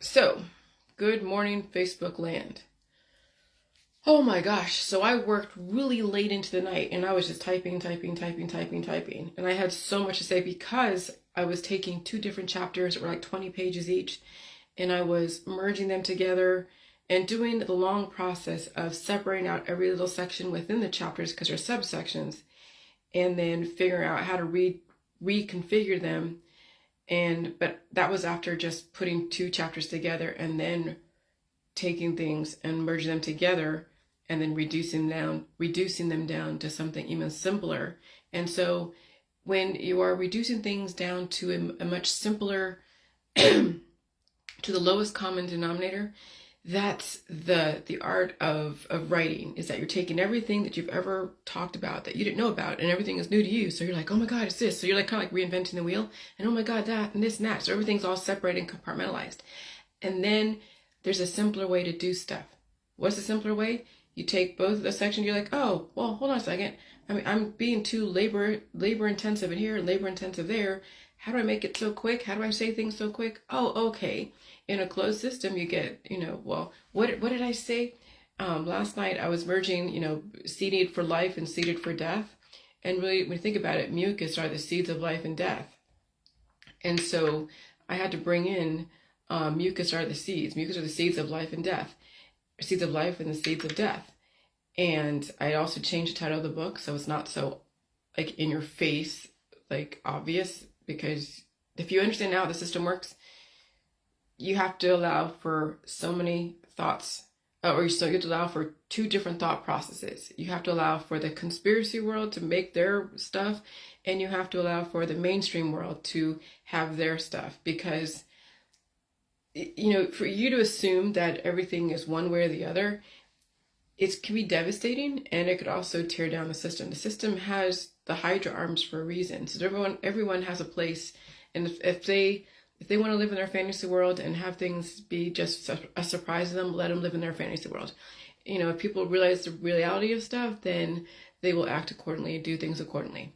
So, good morning, Facebook land. Oh my gosh, so I worked really late into the night and I was just typing. And I had so much to say because I was taking two different chapters that were like 20 pages each and I was merging them together and doing the long process of separating out every little section within the chapters because they're subsections and then figuring out how to reconfigure them. But that was after just putting two chapters together and then taking things and merging them together and then reducing them down to something even simpler. And so when you are reducing things down to a much simpler to the lowest common denominator, that's the art of writing, is that you're taking everything that you've ever talked about that you didn't know about and everything is new to you. So you're like, oh my God, it's this. So you're like kind of like reinventing the wheel and oh my God, that and this and that. So everything's all separated and compartmentalized. And then there's a simpler way to do stuff. What's the simpler way? You take both of the sections, you're like, oh, well, hold on a second. I mean, I'm being too labor intensive in here and labor intensive there. How do I make it so quick? How do I say things so quick? Oh, okay. In a closed system, you get, well, what did I say? Last night I was merging, seeded for life and seeded for death. And really, when you think about it, mucus are the seeds of life and death. And so I had to bring in mucus are the seeds. Mucus are the seeds of life and death. Seeds of life and the seeds of death. And I also changed the title of the book so it's not so like in your face, like obvious, because if you understand how the system works, you have to allow for so many thoughts, or so you have to allow for two different thought processes. You have to allow for the conspiracy world to make their stuff, and you have to allow for the mainstream world to have their stuff, because for you to assume that everything is one way or the other, it can be devastating, and it could also tear down the system. The system has the Hydra arms for a reason. So everyone has a place, and if they want to live in their fantasy world and have things be just a surprise to them, let them live in their fantasy world. If people realize the reality of stuff, then they will act accordingly and do things accordingly.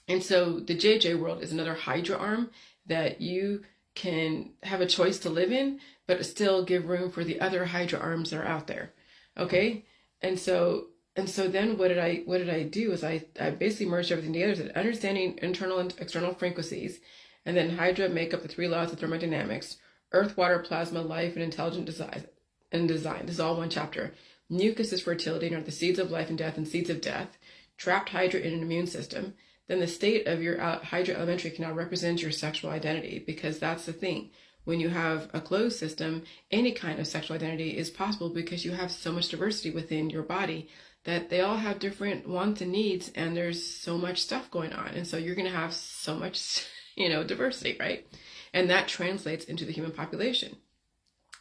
And so the JJ world is another Hydra arm that you can have a choice to live in, but still give room for the other Hydra arms that are out there. Okay? And so then what did I do is I basically merged everything together, said understanding internal and external frequencies, and then Hydra make up the three laws of thermodynamics: earth, water, plasma, life, and intelligent design. This is all one chapter. Mucus is fertility and are the seeds of life and death and seeds of death. Trapped Hydra in an immune system. Then the state of your Hydra elementary can now represent your sexual identity, because that's the thing. When you have a closed system, any kind of sexual identity is possible because you have so much diversity within your body that they all have different wants and needs, and there's so much stuff going on. And so you're going to have so much, diversity, right? And that translates into the human population.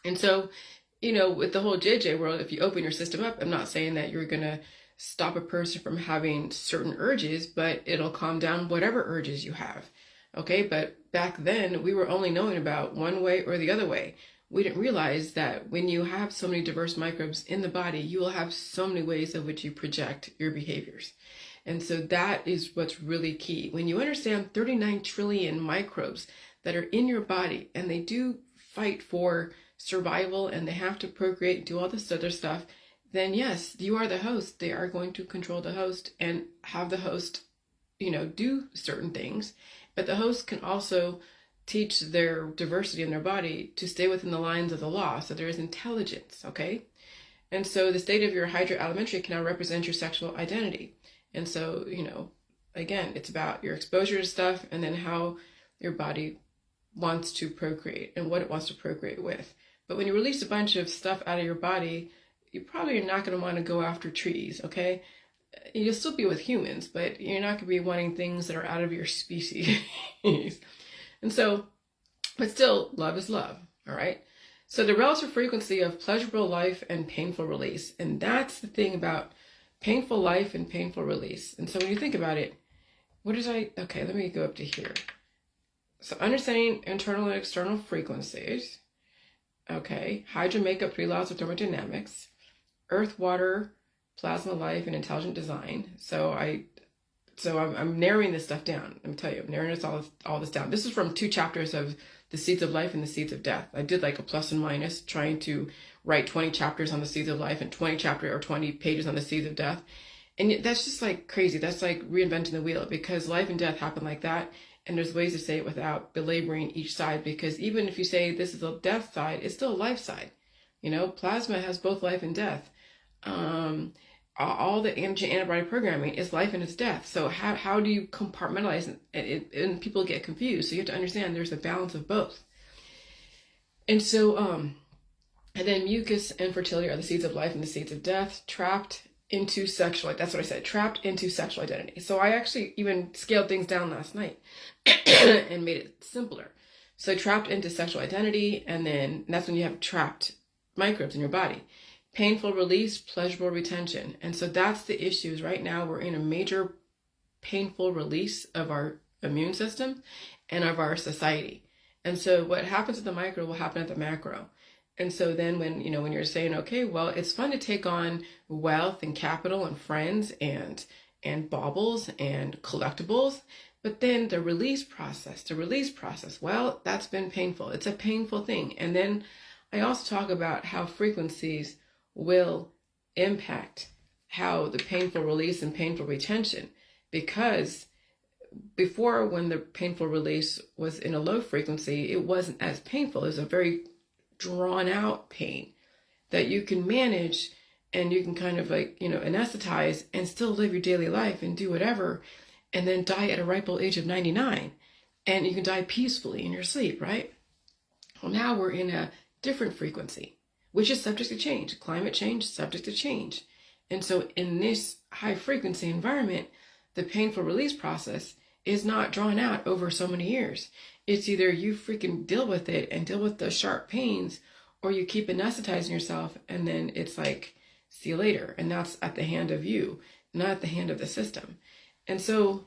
And so, with the whole JJ world, if you open your system up, I'm not saying that you're going to stop a person from having certain urges, but it'll calm down whatever urges you have. Okay, but back then we were only knowing about one way or the other way. We didn't realize that when you have so many diverse microbes in the body, you will have so many ways of which you project your behaviors. And so that is what's really key. When you understand 39 trillion microbes that are in your body, and they do fight for survival and they have to procreate, do all this other stuff, then yes, you are the host. They are going to control the host and have the host, do certain things. But the host can also teach their diversity in their body to stay within the lines of the law. So there is intelligence, okay? And so the state of your Hydra elementary can now represent your sexual identity. And so, again, it's about your exposure to stuff and then how your body wants to procreate and what it wants to procreate with. But when you release a bunch of stuff out of your body, you probably are not going to want to go after trees, okay? You'll still be with humans, but you're not going to be wanting things that are out of your species. And so, but still, love is love, all right? So the relative frequency of pleasurable life and painful release. And that's the thing about painful life and painful release. And so when you think about it, okay, let me go up to here. So understanding internal and external frequencies. Okay, Hydra make up three laws of thermodynamics: earth, water, plasma, life, and intelligent design. So I'm narrowing this stuff down. Let me tell you, I'm narrowing all this down. This is from two chapters of the seeds of life and the seeds of death. I did like a plus and minus, trying to write 20 chapters on the seeds of life and 20 pages on the seeds of death. And that's just like crazy. That's like reinventing the wheel, because life and death happen like that. And there's ways to say it without belaboring each side, because even if you say this is a death side, it's still a life side. Plasma has both life and death. All the antibody programming is life and it's death. So how do you compartmentalize it? And people get confused. So you have to understand there's a balance of both. And so, and then mucus and fertility are the seeds of life and the seeds of death, trapped into sexual, that's what I said, trapped into sexual identity. So I actually even scaled things down last night and made it simpler. So trapped into sexual identity, and then that's when you have trapped microbes in your body. Painful release, pleasurable retention. And so that's the issues. Right now we're in a major painful release of our immune system and of our society. And so what happens at the micro will happen at the macro. And so then when you're saying, okay, well, it's fun to take on wealth and capital and friends and baubles and collectibles, but then the release process, well, that's been painful. It's a painful thing. And then I also talk about how frequencies will impact how the painful release and painful retention, because before, when the painful release was in a low frequency, it wasn't as painful. It was a very drawn out pain that you can manage, and you can kind of like, anesthetize and still live your daily life and do whatever, and then die at a ripe old age of 99. And you can die peacefully in your sleep, right? Well, now we're in a different frequency, which is subject to change. Climate change, subject to change. And so in this high frequency environment, the painful release process is not drawn out over so many years. It's either you freaking deal with it and deal with the sharp pains, or you keep anesthetizing yourself, and then it's like, see you later. And that's at the hand of you, not at the hand of the system. And so,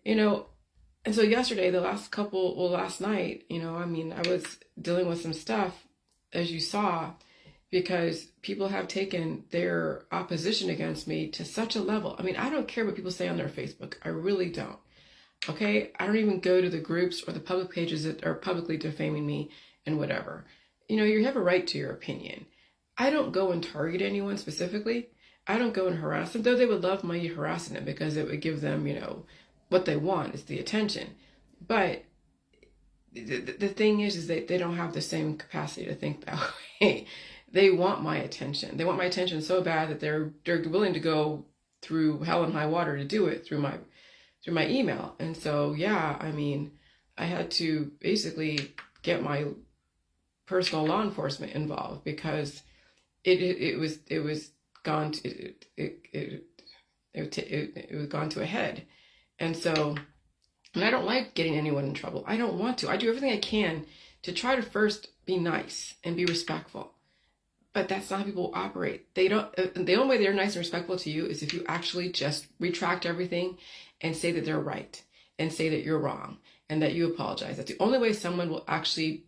yesterday, last night, I was dealing with some stuff, as you saw, because people have taken their opposition against me to such a level. I don't care what people say on their Facebook. I really don't. Okay? I don't even go to the groups or the public pages that are publicly defaming me and whatever. You have a right to your opinion. I don't go and target anyone specifically. I don't go and harass them, though they would love my harassing them, because it would give them, what they want is the attention. But the thing is that they don't have the same capacity to think that way. They want my attention. They want my attention so bad that they're willing to go through hell and high water to do it through my email. And so, yeah, I had to basically get my personal law enforcement involved, because it was gone to a head. And so, and I don't like getting anyone in trouble. I don't want to. I do everything I can to try to first be nice and be respectful. But that's not how people operate. They don't. The only way they're nice and respectful to you is if you actually just retract everything and say that they're right and say that you're wrong and that you apologize. That's the only way someone will actually,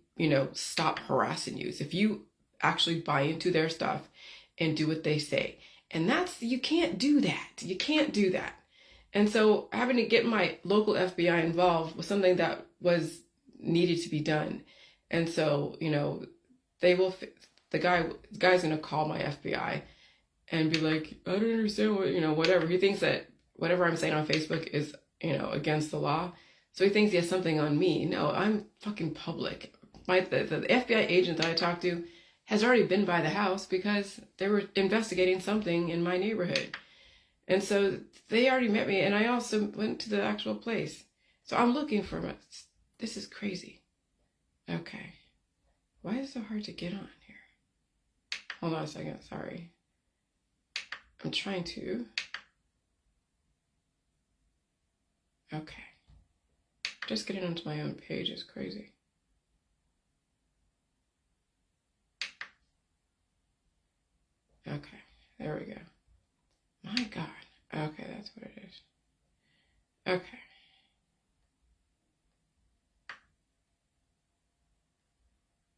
stop harassing you, is if you actually buy into their stuff and do what they say. And you can't do that. You can't do that. And so having to get my local FBI involved was something that was needed to be done. And so, the guy's going to call my FBI and be like, I don't understand what, whatever. He thinks that whatever I'm saying on Facebook is, against the law. So he thinks he has something on me. No, I'm fucking public. The FBI agent that I talked to has already been by the house because they were investigating something in my neighborhood. And so they already met me, and I also went to the actual place. So I'm looking for this is crazy. Okay. Why is it so hard to get on here? Hold on a second, sorry. I'm trying to. Okay. Just getting onto my own page is crazy. Okay, there we go. My God. Okay, that's what it is. Okay.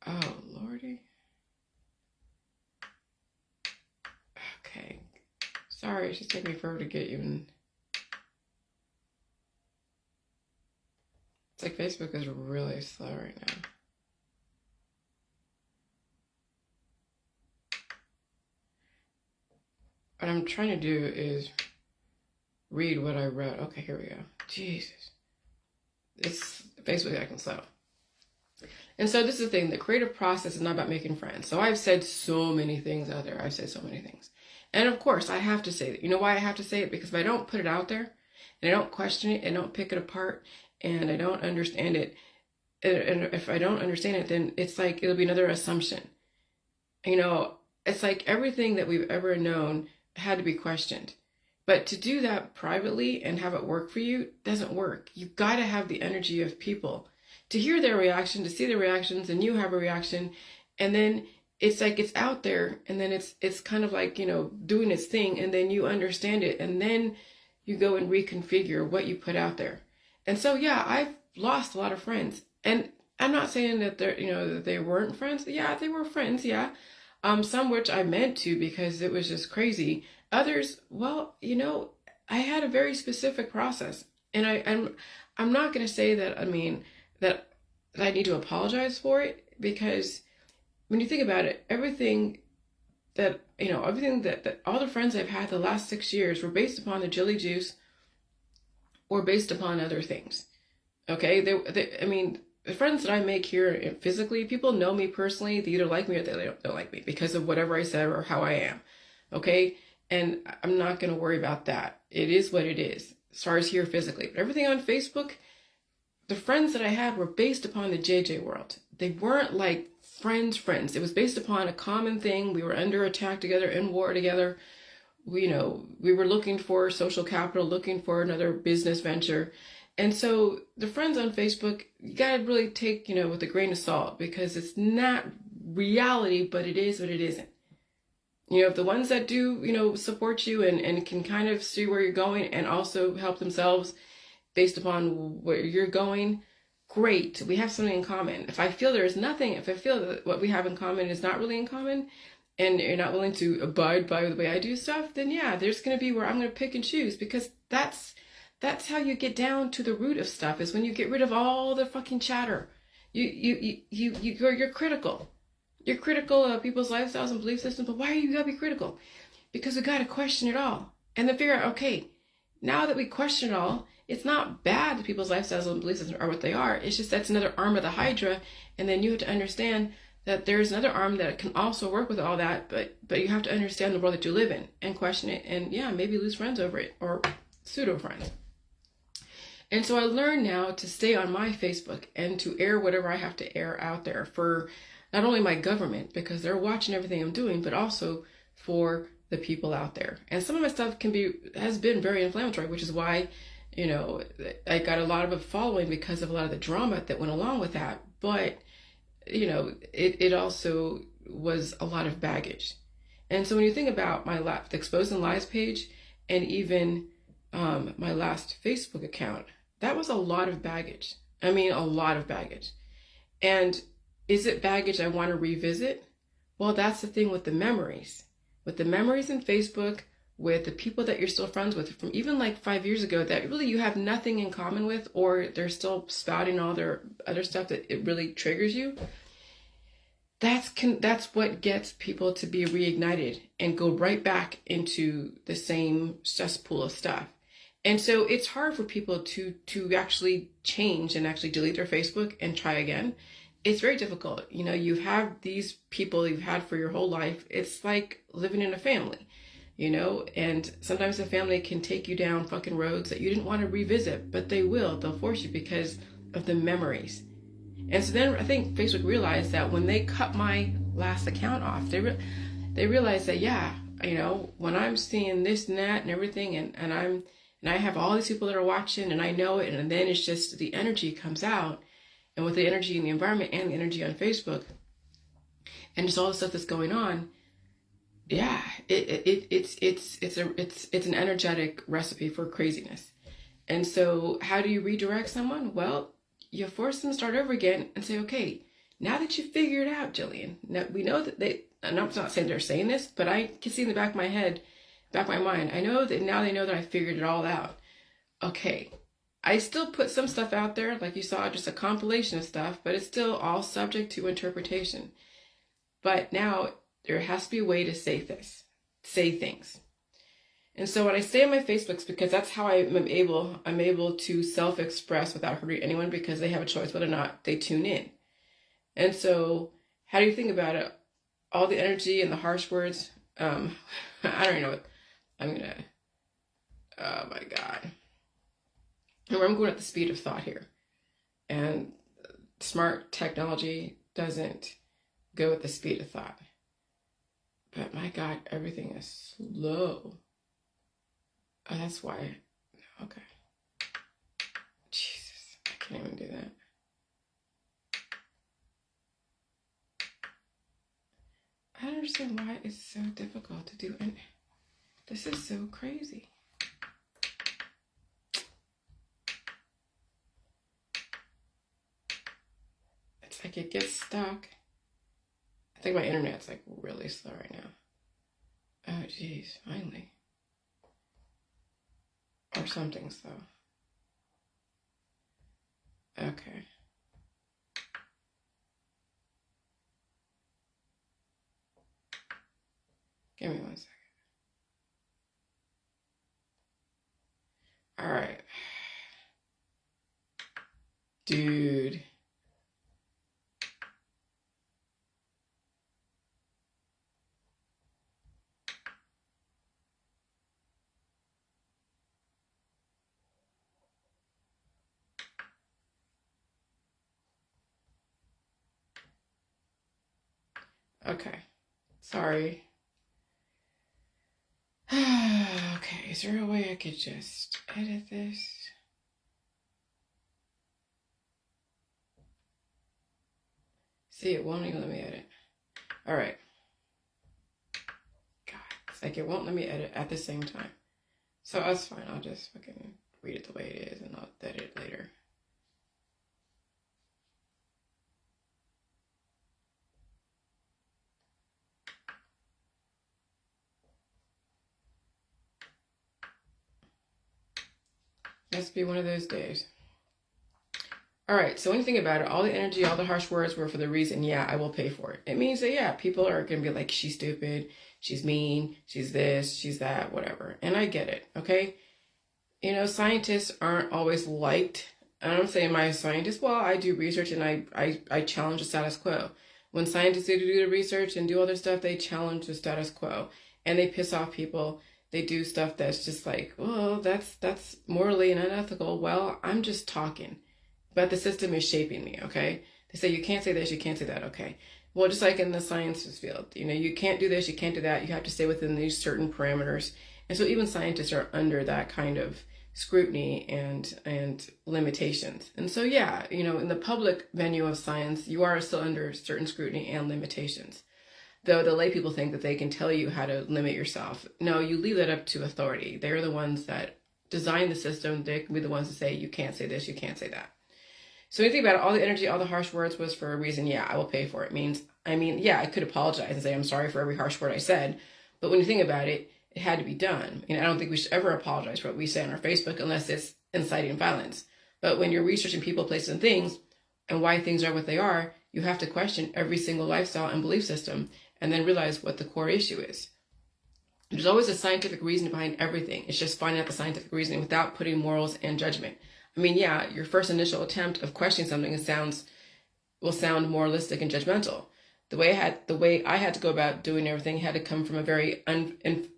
Oh, Lordy. Okay. Sorry, it's just taking me forever to get even. It's like Facebook is really slow right now. what I'm trying to do is read what I wrote. Okay, here we go. Jesus. It's Facebook acting slow. And so this is the thing. The creative process is not about making friends. So I've said so many things out there. I've said so many things. And of course, I have to say that. You know why I have to say it? Because if I don't put it out there, and I don't question it, and don't pick it apart, and I don't understand it, and if I don't understand it, then it's like it'll be another assumption. You know, it's like everything that we've ever known had to be questioned. But to do that privately and have it work for you doesn't work. You've got to have the energy of people to hear their reaction, to see their reactions, and you have a reaction, and then it's like it's out there, and then it's kind of like, you know, doing its thing, and then you understand it, and then you go and reconfigure what you put out there. And so, yeah, I've lost a lot of friends, and I'm not saying that they're, you know, that they weren't friends. Yeah, they were friends. Yeah, some which I meant to because it was just crazy. Others, well, you know, I had a very specific process, and I'm not going to say that. I mean that I need to apologize for it, because when you think about it, everything that, you know, everything that all the friends I've had the last 6 years were based upon the jelly juice or based upon other things. Okay, I mean, the friends that I make here physically, people know me personally. They either like me or they don't like me because of whatever I said or how I am. Okay, and I'm not going to worry about that. It is what it is as far as here physically. But everything on Facebook, the friends that I had were based upon the JJ world. They weren't like friends. It was based upon a common thing. We were under attack together, in war together. We, you know, we were looking for social capital, looking for another business venture. And so the friends on Facebook, you got to really take, you know, with a grain of salt, because it's not reality, but it is what it isn't. You know, if the ones that do, you know, support you and can kind of see where you're going and also help themselves based upon where you're going, great. We have something in common. If I feel there is nothing, if I feel that what we have in common is not really in common, and you're not willing to abide by the way I do stuff, then yeah, there's going to be where I'm going to pick and choose, because that's how you get down to the root of stuff, is when you get rid of all the fucking chatter. You're critical. You're critical of people's lifestyles and belief systems, but why are you gotta be critical? Because we gotta question it all. And then figure out, okay, now that we question it all, it's not bad that people's lifestyles and belief systems are what they are. It's just that's another arm of the Hydra. And then you have to understand that there's another arm that can also work with all that, but you have to understand the world that you live in and question it, and yeah, maybe lose friends over it, or pseudo friends. And so I learned now to stay on my Facebook and to air whatever I have to air out there for not only my government, because they're watching everything I'm doing, but also for the people out there. And some of my stuff has been very inflammatory, which is why, you know, I got a lot of a following because of a lot of the drama that went along with that. But, you know, it also was a lot of baggage. And so when you think about my the Exposing Lies page, and even my last Facebook account, that was a lot of baggage. I mean, a lot of baggage. And is it baggage I want to revisit? Well, that's the thing with the memories. With the memories in Facebook, with the people that you're still friends with from even like 5 years ago that really you have nothing in common with, or they're still spouting all their other stuff that it really triggers you. That's what gets people to be reignited and go right back into the same cesspool of stuff. And so it's hard for people to actually change and actually delete their Facebook and try again. It's very difficult. You know, you have these people you've had for your whole life. It's like living in a family, you know, and sometimes the family can take you down fucking roads that you didn't want to revisit, but they will. They'll force you because of the memories. And so then I think Facebook realized that when they cut my last account off, they realized that, yeah, you know, when I'm seeing this and that and everything, and I have all these people that are watching, and I know it, and then it's just the energy comes out. And with the energy in the environment and the energy on Facebook, and just all the stuff that's going on, yeah, it's an energetic recipe for craziness. And so, how do you redirect someone? Well, you force them to start over again and say, okay, now that you figured it out, Jillian, now we know that and I'm not saying they're saying this, but I can see in the back of my head, back of my mind, I know that now they know that I figured it all out. Okay. I still put some stuff out there, like you saw, just a compilation of stuff, but it's still all subject to interpretation. But now there has to be a way to say things. And so when I stay on my Facebooks, because that's how I'm able to self-express without hurting anyone, because they have a choice whether or not they tune in. And so how do you think about it? All the energy and the harsh words. I don't even know what I'm gonna. Oh my God. Remember, I'm going at the speed of thought here, and smart technology doesn't go at the speed of thought. But my God, everything is slow. Oh, that's why. Okay. Jesus, I can't even do that. I don't understand why it's so difficult to do. And this is so crazy. It's like it gets stuck. I think my internet's like really slow right now. Oh, geez, finally. Or something slow. Okay. Give me 1 second. All right. Dude. Okay. Sorry. Okay, is there a way I could just edit this? See, it won't even let me edit. All right. God, it's like it won't let me edit at the same time. So that's fine. I'll just fucking read it the way it is and I'll edit it later. Must be one of those days. All right, so when you think about it, all the energy, all the harsh words were for the reason, yeah, I will pay for it. It means that, yeah, people are going to be like, she's stupid, she's mean, she's this, she's that, whatever. And I get it, okay? You know, scientists aren't always liked. I don't say my scientist, well, I do research and I challenge the status quo. When scientists do the research and do all their stuff, they challenge the status quo. And they piss off people. They do stuff that's just like, well, that's morally and unethical. Well, I'm just talking. But the system is shaping me, okay? They say you can't say this, you can't say that, okay? Well, just like in the sciences field, you know, you can't do this, you can't do that. You have to stay within these certain parameters. And so even scientists are under that kind of scrutiny and limitations. And so, yeah, you know, in the public venue of science, you are still under certain scrutiny and limitations. Though the lay people think that they can tell you how to limit yourself. No, you leave that up to authority. They're the ones that design the system. They can be the ones to say, you can't say this, you can't say that. So when you think about it, all the energy, all the harsh words was for a reason. Yeah, I will pay for it. Yeah, I could apologize and say, I'm sorry for every harsh word I said. But when you think about it, it had to be done. I don't think we should ever apologize for what we say on our Facebook unless it's inciting violence. But when you're researching people, places, and things, and why things are what they are, you have to question every single lifestyle and belief system and then realize what the core issue is. There's always a scientific reason behind everything. It's just finding out the scientific reasoning without putting morals and judgment. Yeah, your first initial attempt of questioning something will sound moralistic and judgmental. The way I had to go about doing everything had to come from a very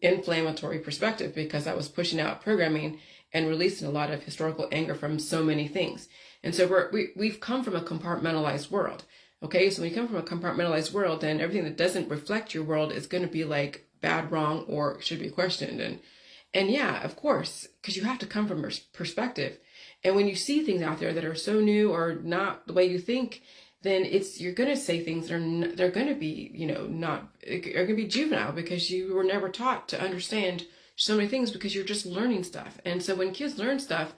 inflammatory perspective, because I was pushing out programming and releasing a lot of historical anger from so many things. And so we've come from a compartmentalized world. Okay, so when you come from a compartmentalized world, then everything that doesn't reflect your world is going to be like bad, wrong, or should be questioned. And yeah, of course, because you have to come from a perspective. And when you see things out there that are so new or not the way you think, then you're going to say things that they're going to be, are going to be juvenile, because you were never taught to understand so many things, because you're just learning stuff. And so when kids learn stuff,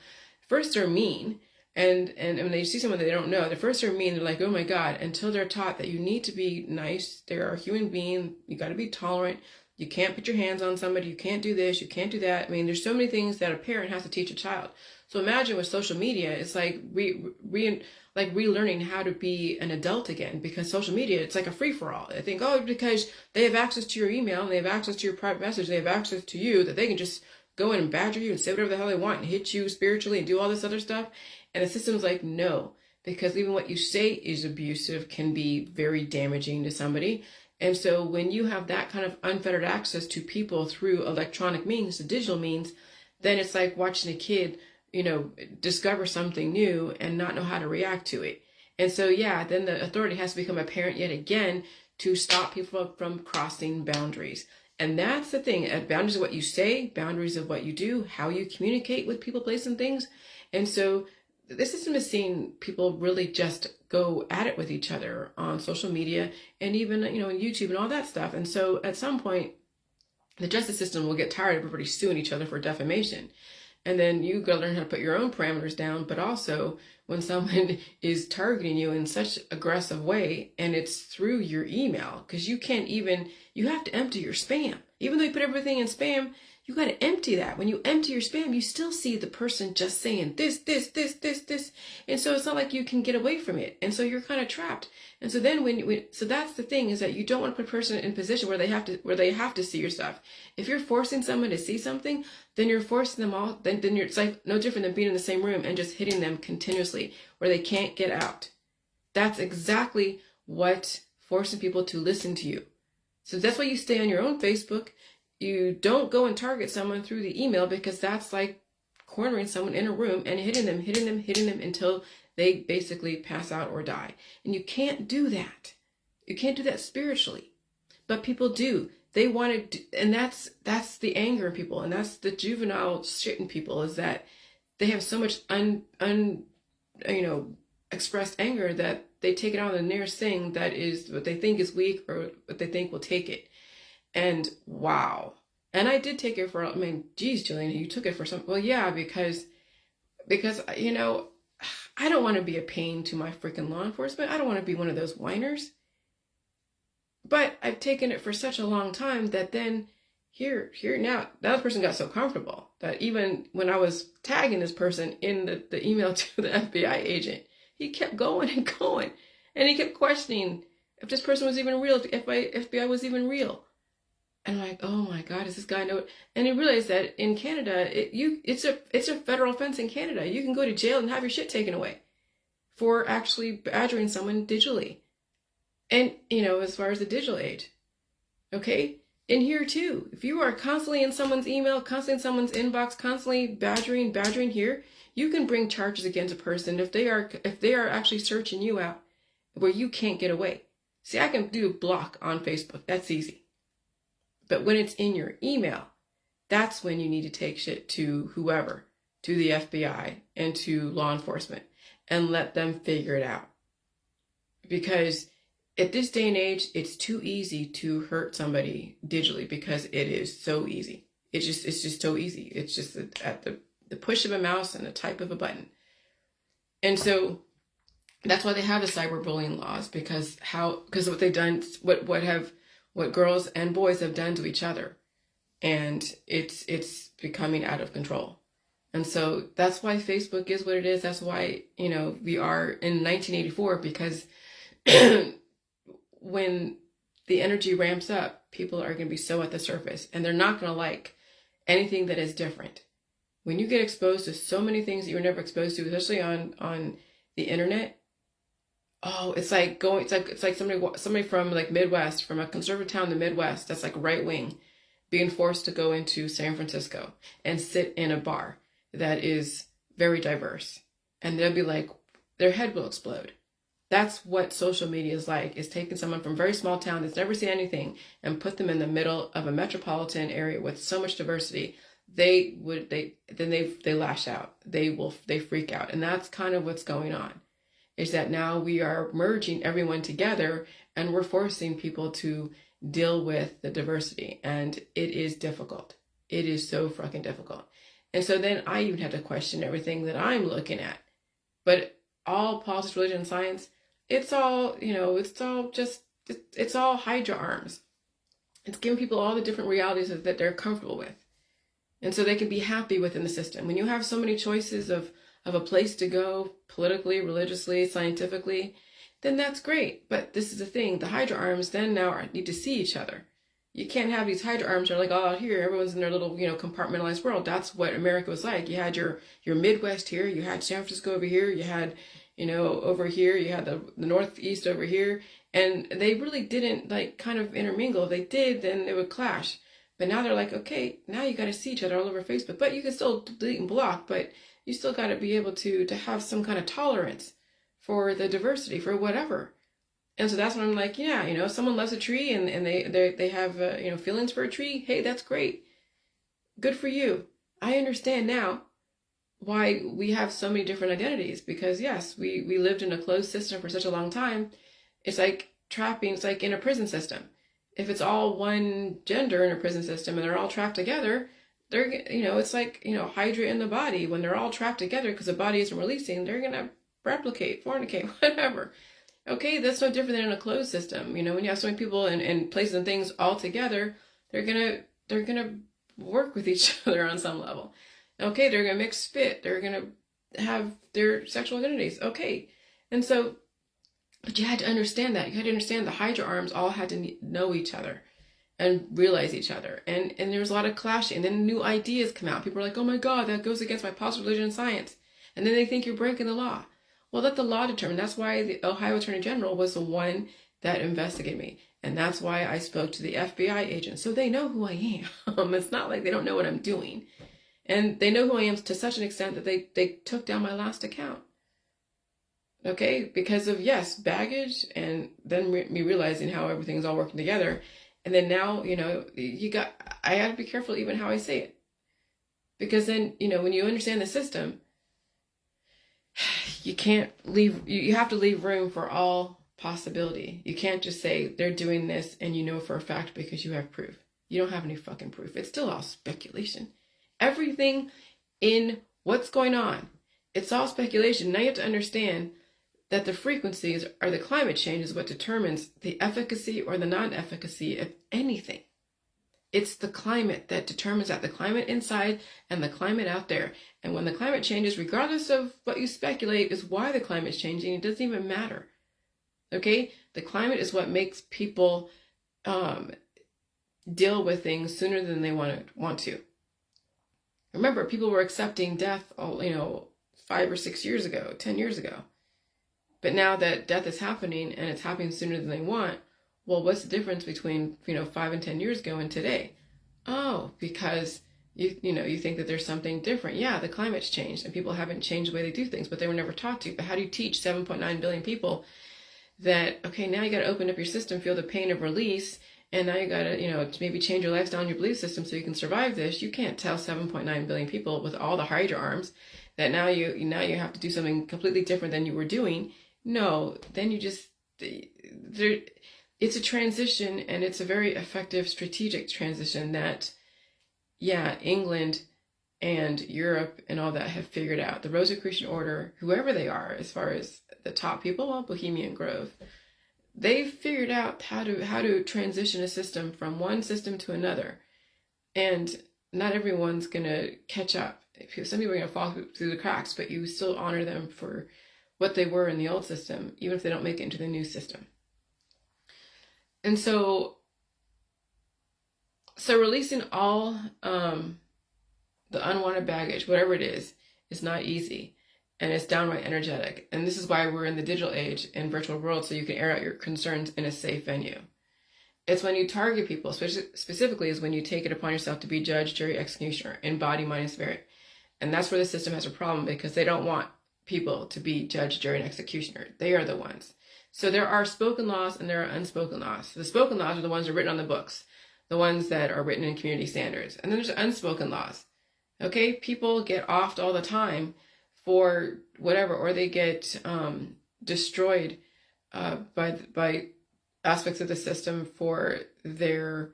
first they're mean. And when they see someone that they don't know, the first they're mean, they're like, oh my God, until they're taught that you need to be nice. They're a human being. You got to be tolerant. You can't put your hands on somebody. You can't do this. You can't do that. There's so many things that a parent has to teach a child. So imagine with social media, it's like relearning how to be an adult again, because social media, it's like a free for all. I think, oh, because they have access to your email and they have access to your private message, they have access to you, that they can just go in and badger you and say whatever the hell they want and hit you spiritually and do all this other stuff. And the system's like, no, because even what you say is abusive can be very damaging to somebody. And so when you have that kind of unfettered access to people through electronic means, the digital means, then it's like watching a kid, discover something new and not know how to react to it. And so, yeah, then the authority has to become a parent yet again to stop people from crossing boundaries. And that's the thing. Boundaries of what you say, boundaries of what you do, how you communicate with people, places, and things. And so this system is seeing people really just go at it with each other on social media and even, in YouTube and all that stuff. And so at some point, the justice system will get tired of everybody suing each other for defamation. And then you got to learn how to put your own parameters down. But also, when someone is targeting you in such aggressive way, and it's through your email, because you have to empty your spam. Even though you put everything in spam, you got to empty that. When you empty your spam, you still see the person just saying this. And so it's not like you can get away from it. And so you're kind of trapped. And so then so that's the thing, is that you don't want to put a person in a position where they have to see your stuff. If you're forcing someone to see something, then you're forcing them all. Then it's like no different than being in the same room and just hitting them continuously where they can't get out. That's exactly what forcing people to listen to you. So that's why you stay on your own Facebook. You don't go and target someone through the email, because that's like cornering someone in a room and hitting them until they basically pass out or die. And you can't do that. You can't do that spiritually. But people do. They want to, and that's the anger in people, and that's the juvenile shit in people, is that they have so much expressed anger that they take it on the nearest thing that is what they think is weak or what they think will take it. And wow. And I did take it for, geez, Jillian, you took it for some, well, yeah, because, I don't want to be a pain to my freaking law enforcement. I don't want to be one of those whiners. But I've taken it for such a long time that then here now, that person got so comfortable that even when I was tagging this person in the email to the FBI agent, he kept going and going. And he kept questioning if this person was even real, if FBI was even real. And I'm like, oh my God, does this guy know? And he realized that in Canada, it's a federal offense in Canada. You can go to jail and have your shit taken away for actually badgering someone digitally. And, as far as the digital age, okay? In here too, if you are constantly in someone's email, constantly in someone's inbox, constantly badgering here, you can bring charges against a person if they are actually searching you out where you can't get away. See, I can do a block on Facebook. That's easy. But when it's in your email, that's when you need to take shit to whoever, to the FBI and to law enforcement, and let them figure it out. Because at this day and age, it's too easy to hurt somebody digitally, because it is so easy. It's just so easy. It's just at the push of a mouse and the type of a button. And so that's why they have the cyberbullying laws, because what they've done, what girls and boys have done to each other, and it's becoming out of control. And so that's why Facebook is what it is. That's why, we are in 1984, because when the energy ramps up, people are going to be so at the surface, and they're not going to like anything that is different. When you get exposed to so many things that you were never exposed to, especially on the internet, oh, it's like somebody from like Midwest, from a conservative town in the Midwest, that's like right wing, being forced to go into San Francisco and sit in a bar that is very diverse. And they'll be like, their head will explode. That's what social media is like, is taking someone from a very small town that's never seen anything and put them in the middle of a metropolitan area with so much diversity. They lash out. They freak out. And that's kind of what's going on, is that now we are merging everyone together and we're forcing people to deal with the diversity. And it is difficult. It is so fucking difficult. And so then I even had to question everything that I'm looking at. But all politics, religion, and science, it's all Hydra arms. It's giving people all the different realities that they're comfortable with. And so they can be happy within the system. When you have so many choices of a place to go politically, religiously, scientifically, then that's great. But this is the thing, the Hydra arms then now need to see each other. You can't have these Hydra arms that are like, oh, out here, everyone's in their little, compartmentalized world. That's what America was like. You had your Midwest here, you had San Francisco over here, you had, over here, you had the Northeast over here. And they really didn't like kind of intermingle. If they did, then it would clash. But now they're like, okay, now you got to see each other all over Facebook. But you can still delete and block, but you still got to be able to have some kind of tolerance for the diversity, for whatever. And so that's when I'm like, yeah, if someone loves a tree and they have, feelings for a tree, hey, that's great. Good for you. I understand now why we have so many different identities, because yes, we lived in a closed system for such a long time. It's like trapping, it's like in a prison system. If it's all one gender in a prison system and they're all trapped together, they're, it's like, Hydra in the body. When they're all trapped together because the body isn't releasing, they're going to replicate, fornicate, whatever. Okay, that's no different than in a closed system. When you have so many people and places and things all together, they're gonna work with each other on some level. Okay, they're gonna mix spit. They're gonna have their sexual identities. Okay, and so, but you had to understand that. You had to understand the Hydra arms all had to know each other and realize each other. And there was a lot of clashing. And then new ideas come out. People are like, oh my God, that goes against my positive religion and science. And then they think you're breaking the law. Well, let the law determine. That's why the Ohio Attorney General was the one that investigated me. And that's why I spoke to the FBI agent. So they know who I am. It's not like they don't know what I'm doing. And they know who I am to such an extent that they took down my last account. Okay? Because of, yes, baggage, and then me realizing how everything's all working together. And then now, I had to be careful even how I say it. Because then, when you understand the system, you can't leave, you have to leave room for all possibility. You can't just say they're doing this and for a fact because you have proof. You don't have any fucking proof. It's still all speculation. Everything in what's going on, it's all speculation. Now you have to understand that the frequencies or the climate change is what determines the efficacy or the non-efficacy of anything. It's the climate that determines that, the climate inside and the climate out there. And when the climate changes, regardless of what you speculate is why the climate's changing, it doesn't even matter. Okay? The climate is what makes people deal with things sooner than they want to. Remember, people were accepting death, 5 or 6 years ago, 10 years ago. But now that death is happening and it's happening sooner than they want, well, what's the difference between, 5 and 10 years ago and today? Oh, because you think that there's something different. Yeah, the climate's changed and people haven't changed the way they do things, but they were never taught to. But how do you teach 7.9 billion people that, okay, now you got to open up your system, feel the pain of release, and now you got to, maybe change your lifestyle and your belief system so you can survive this. You can't tell 7.9 billion people with all the Hydra arms that now you have to do something completely different than you were doing. No, then you just, it's a transition, and it's a very effective strategic transition that, yeah, England and Europe and all that have figured out. The Rosicrucian Order, whoever they are, as far as the top people, well, Bohemian Grove, they've figured out how to transition a system from one system to another. And not everyone's going to catch up. Some people are going to fall through the cracks, but you still honor them for what they were in the old system, even if they don't make it into the new system. And so releasing all the unwanted baggage, whatever it is not easy. And it's downright energetic. And this is why we're in the digital age and virtual world, so you can air out your concerns in a safe venue. It's when you target people, specifically is when you take it upon yourself to be judge, jury, executioner in body, mind, and spirit. And that's where the system has a problem, because they don't want people to be judge, jury, and executioner. They are the ones. So there are spoken laws and there are unspoken laws. The spoken laws are the ones that are written on the books, the ones that are written in community standards. And then there's unspoken laws. Okay, people get offed all the time for whatever, or they get destroyed by aspects of the system for their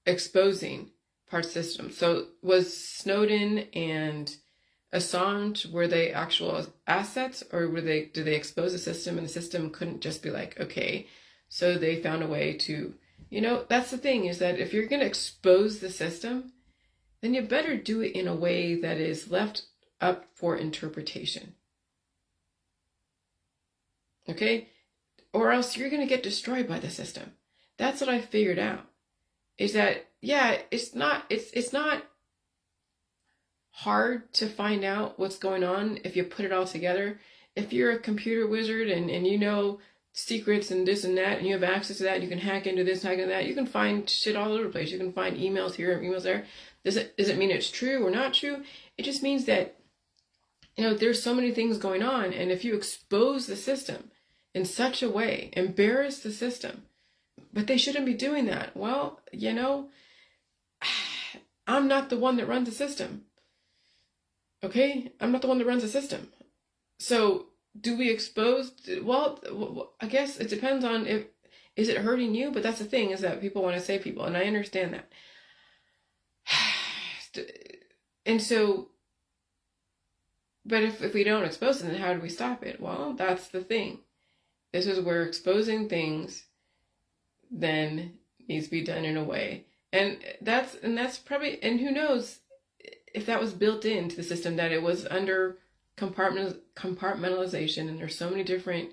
exposing parts of the system. So was Snowden and Assange, were they actual assets, or did they expose the system and the system couldn't just be like, okay, so they found a way to, that's the thing, is that if you're going to expose the system, then you better do it in a way that is left up for interpretation. Okay? Or else you're going to get destroyed by the system. That's what I figured out. Is that, yeah, it's not hard to find out what's going on if you put it all together. If you're a computer wizard and you know secrets and this and that, and you have access to that, you can hack into this, hack into that, you can find shit all over the place. You can find emails here, emails there. Does it mean it's true or not true? It just means that, there's so many things going on, and if you expose the system in such a way, embarrass the system, but they shouldn't be doing that. Well, I'm not the one that runs the system. Okay? I'm not the one that runs the system. So, do we expose? Well, I guess it depends on is it hurting you? But that's the thing, is that people want to save people, and I understand that. And so, but if we don't expose it, then how do we stop it? Well, that's the thing. This is where exposing things then needs to be done in a way. And that's probably, and who knows if that was built into the system, that it was under compartmentalization, and there's so many different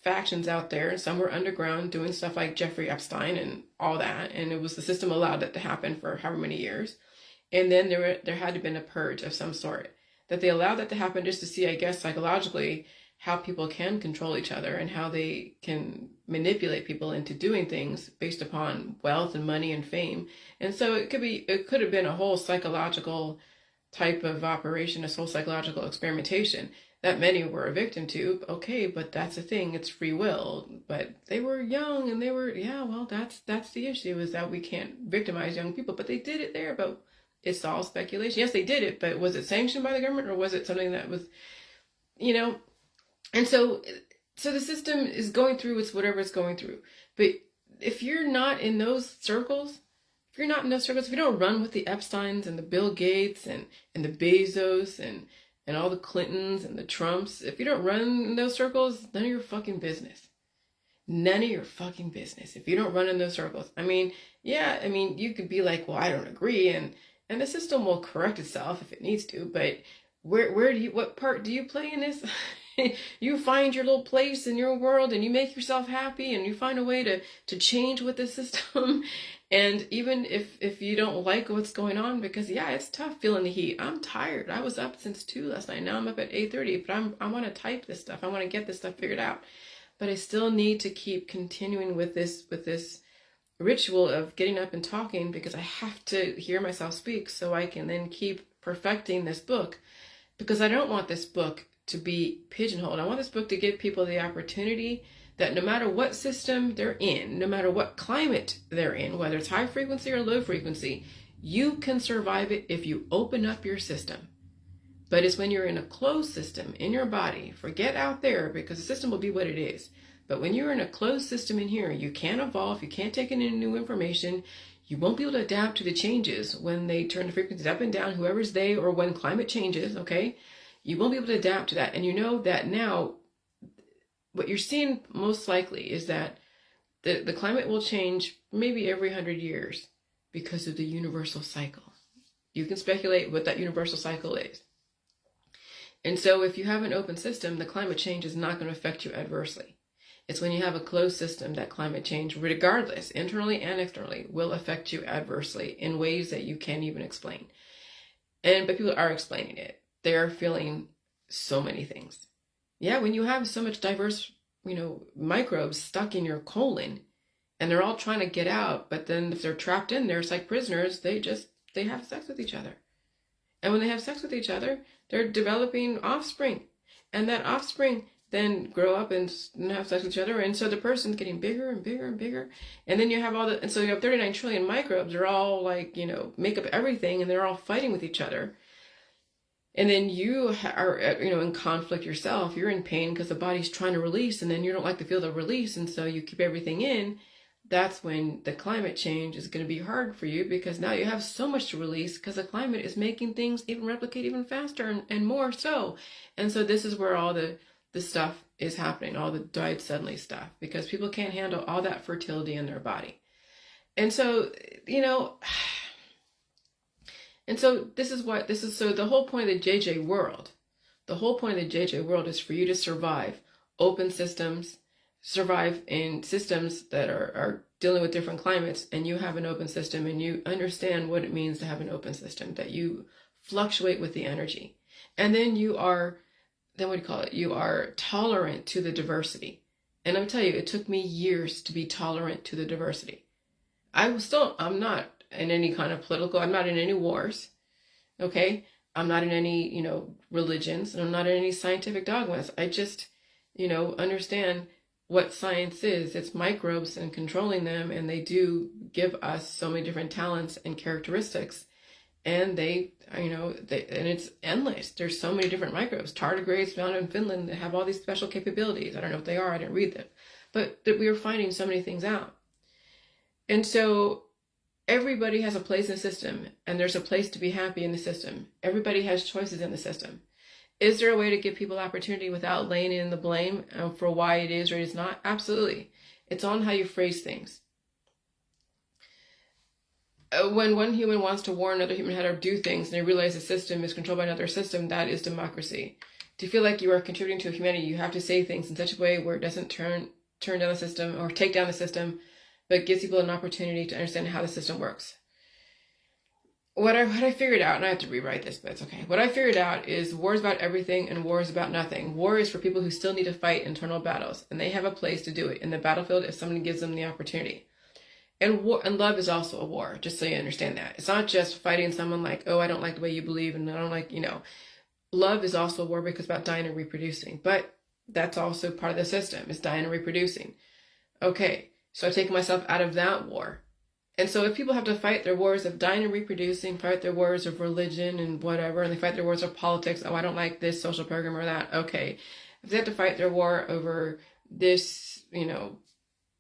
factions out there, and some were underground doing stuff like Jeffrey Epstein and all that, and it was the system allowed that to happen for however many years. And then there had to have been a purge of some sort, that they allowed that to happen just to see, I guess, psychologically, how people can control each other and how they can manipulate people into doing things based upon wealth and money and fame. And so it could have been a whole psychological type of operation, a whole psychological experimentation that many were a victim to. Okay, but that's the thing, it's free will. But they were young, and that's the issue, is that we can't victimize young people. But they did it there, but it's all speculation. Yes, they did it, but was it sanctioned by the government, or was it something that was, And so the system is going through whatever it's going through. But if you're not in those circles, if you don't run with the Epsteins and the Bill Gates and the Bezos and all the Clintons and the Trumps, if you don't run in those circles, none of your fucking business. None of your fucking business if you don't run in those circles. You could be like, well, I don't agree, and the system will correct itself if it needs to, but what part do you play in this? You find your little place in your world, and you make yourself happy, and you find a way to change with the system. And even if you don't like what's going on, because it's tough feeling the heat. I'm tired. I was up since 2 last night. Now I'm up at 8:30, but I want to type this stuff. I want to get this stuff figured out. But I still need to keep continuing with this ritual of getting up and talking, because I have to hear myself speak so I can then keep perfecting this book, because I don't want this book to be pigeonholed. I want this book to give people the opportunity that no matter what system they're in, no matter what climate they're in, whether it's high frequency or low frequency, you can survive it if you open up your system. But it's when you're in a closed system in your body, forget out there, because the system will be what it is. But when you're in a closed system in here, you can't evolve, you can't take in any new information, you won't be able to adapt to the changes when they turn the frequencies up and down, whoever's they, or when climate changes, okay? You won't be able to adapt to that. And you know that now, what you're seeing most likely is that the climate will change maybe every 100 years because of the universal cycle. You can speculate what that universal cycle is. And so if you have an open system, the climate change is not going to affect you adversely. It's when you have a closed system that climate change, regardless, internally and externally, will affect you adversely in ways that you can't even explain. But people are explaining it. They are feeling so many things. Yeah, when you have so much diverse, microbes stuck in your colon, and they're all trying to get out, but then if they're trapped in there, it's like prisoners, they have sex with each other. And when they have sex with each other, they're developing offspring. And that offspring then grow up and have sex with each other. And so the person's getting bigger and bigger and bigger. And then you have and so you have 39 trillion microbes. They're all like, make up everything, and they're all fighting with each other. And then you are, in conflict yourself. You're in pain because the body's trying to release, and then you don't like to feel the release, and so you keep everything in. That's when the climate change is going to be hard for you, because now you have so much to release because the climate is making things even replicate even faster and more so. And so this is where all the stuff is happening, all the died suddenly stuff, because people can't handle all that fertility in their body. And so, And so so the whole point of the JJ world, is for you to survive open systems, survive in systems that are dealing with different climates, and you have an open system and you understand what it means to have an open system, that you fluctuate with the energy. And then you are, then what do you call it? You are tolerant to the diversity. And I'll tell you, it took me years to be tolerant to the diversity. I'm not in any kind of I'm not in any wars, okay? I'm not in any, religions, and I'm not in any scientific dogmas. I just, understand what science is. It's microbes and controlling them, and they do give us so many different talents and characteristics. And and it's endless. There's so many different microbes. Tardigrades found in Finland that have all these special capabilities. I don't know what they are. I didn't read them. But that we were finding so many things out. And so everybody has a place in the system, and there's a place to be happy in the system. Everybody has choices in the system. Is there a way to give people opportunity without laying in the blame for why it is or it is not? Absolutely. It's on how you phrase things. When one human wants to warn another human how to do things and they realize the system is controlled by another system, that is democracy. To feel like you are contributing to humanity, you have to say things in such a way where it doesn't turn down the system or take down the system, but gives people an opportunity to understand how the system works. What I figured out, and I have to rewrite this, but it's okay. What I figured out is war is about everything and war is about nothing. War is for people who still need to fight internal battles, and they have a place to do it in the battlefield if somebody gives them the opportunity. And love is also a war, just so you understand that. It's not just fighting someone like, oh, I don't like the way you believe, and I don't like, Love is also a war because it's about dying and reproducing. But that's also part of the system, is dying and reproducing. Okay, so I've taken myself out of that war. And so if people have to fight their wars of dying and reproducing, fight their wars of religion and whatever, and they fight their wars of politics, oh, I don't like this social program or that, okay. If they have to fight their war over this,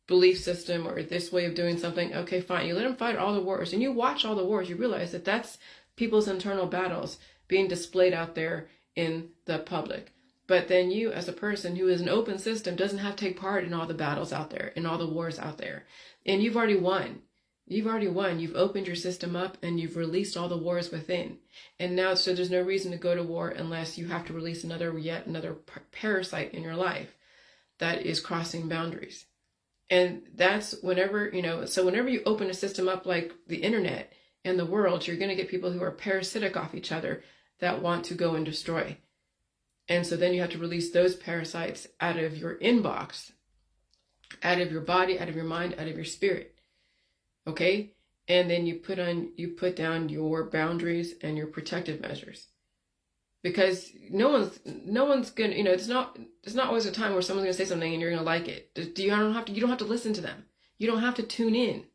belief system or this way of doing something, okay, fine. You let them fight all the wars, and you watch all the wars, you realize that that's people's internal battles being displayed out there in the public. But then you, as a person who is an open system, doesn't have to take part in all the battles out there, in all the wars out there. And you've already won. You've already won. You've opened your system up and you've released all the wars within. And now, so there's no reason to go to war unless you have to release yet another parasite in your life that is crossing boundaries. And that's whenever, so whenever you open a system up like the internet and the world, you're going to get people who are parasitic off each other that want to go and destroy. And so then you have to release those parasites out of your inbox, out of your body, out of your mind, out of your spirit. Okay? And then you put down your boundaries and your protective measures. Because no one's gonna, it's not always a time where someone's gonna say something and you're gonna like it. You don't have to listen to them. You don't have to tune in.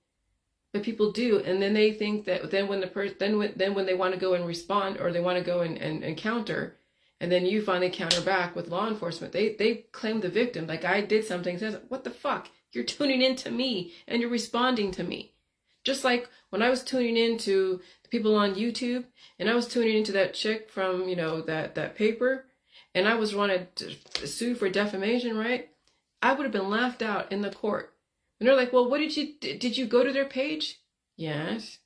But people do, and then they think that then when they want to go and respond, or they want to go and counter, and then you finally counter back with law enforcement, they claim the victim, like I did something, says, what the fuck? You're tuning in to me and you're responding to me. Just like when I was tuning in to the people on YouTube, and I was tuning into that chick from, that paper, and I was wanted to sue for defamation, right? I would have been laughed out in the court. And they're like, well, what did you go to their page? Yes.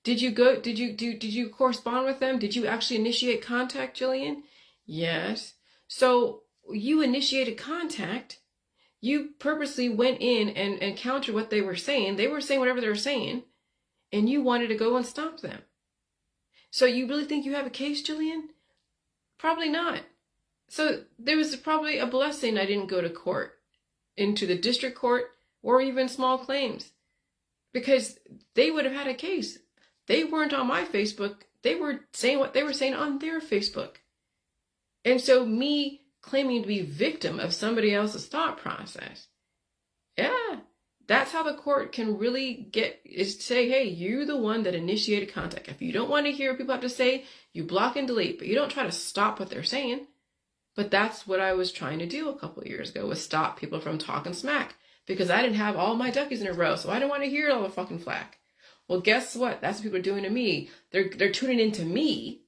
Did you correspond with them? Did you actually initiate contact, Jillian? Yes. So you initiated contact. You purposely went in and countered what they were saying. They were saying whatever they were saying, and you wanted to go and stop them. So you really think you have a case, Jillian? Probably not. So there was probably a blessing I didn't go to court, into the district court, or even small claims, because they would have had a case. They weren't on my Facebook. They were saying what they were saying on their Facebook. And so me claiming to be victim of somebody else's thought process, yeah, that's how the court can really say, hey, you're the one that initiated contact. If you don't want to hear what people have to say, you block and delete, but you don't try to stop what they're saying. But that's what I was trying to do a couple of years ago, was stop people from talking smack, because I didn't have all my duckies in a row, so I didn't want to hear all the fucking flack. Well, guess what? That's what people are doing to me. They're tuning into me.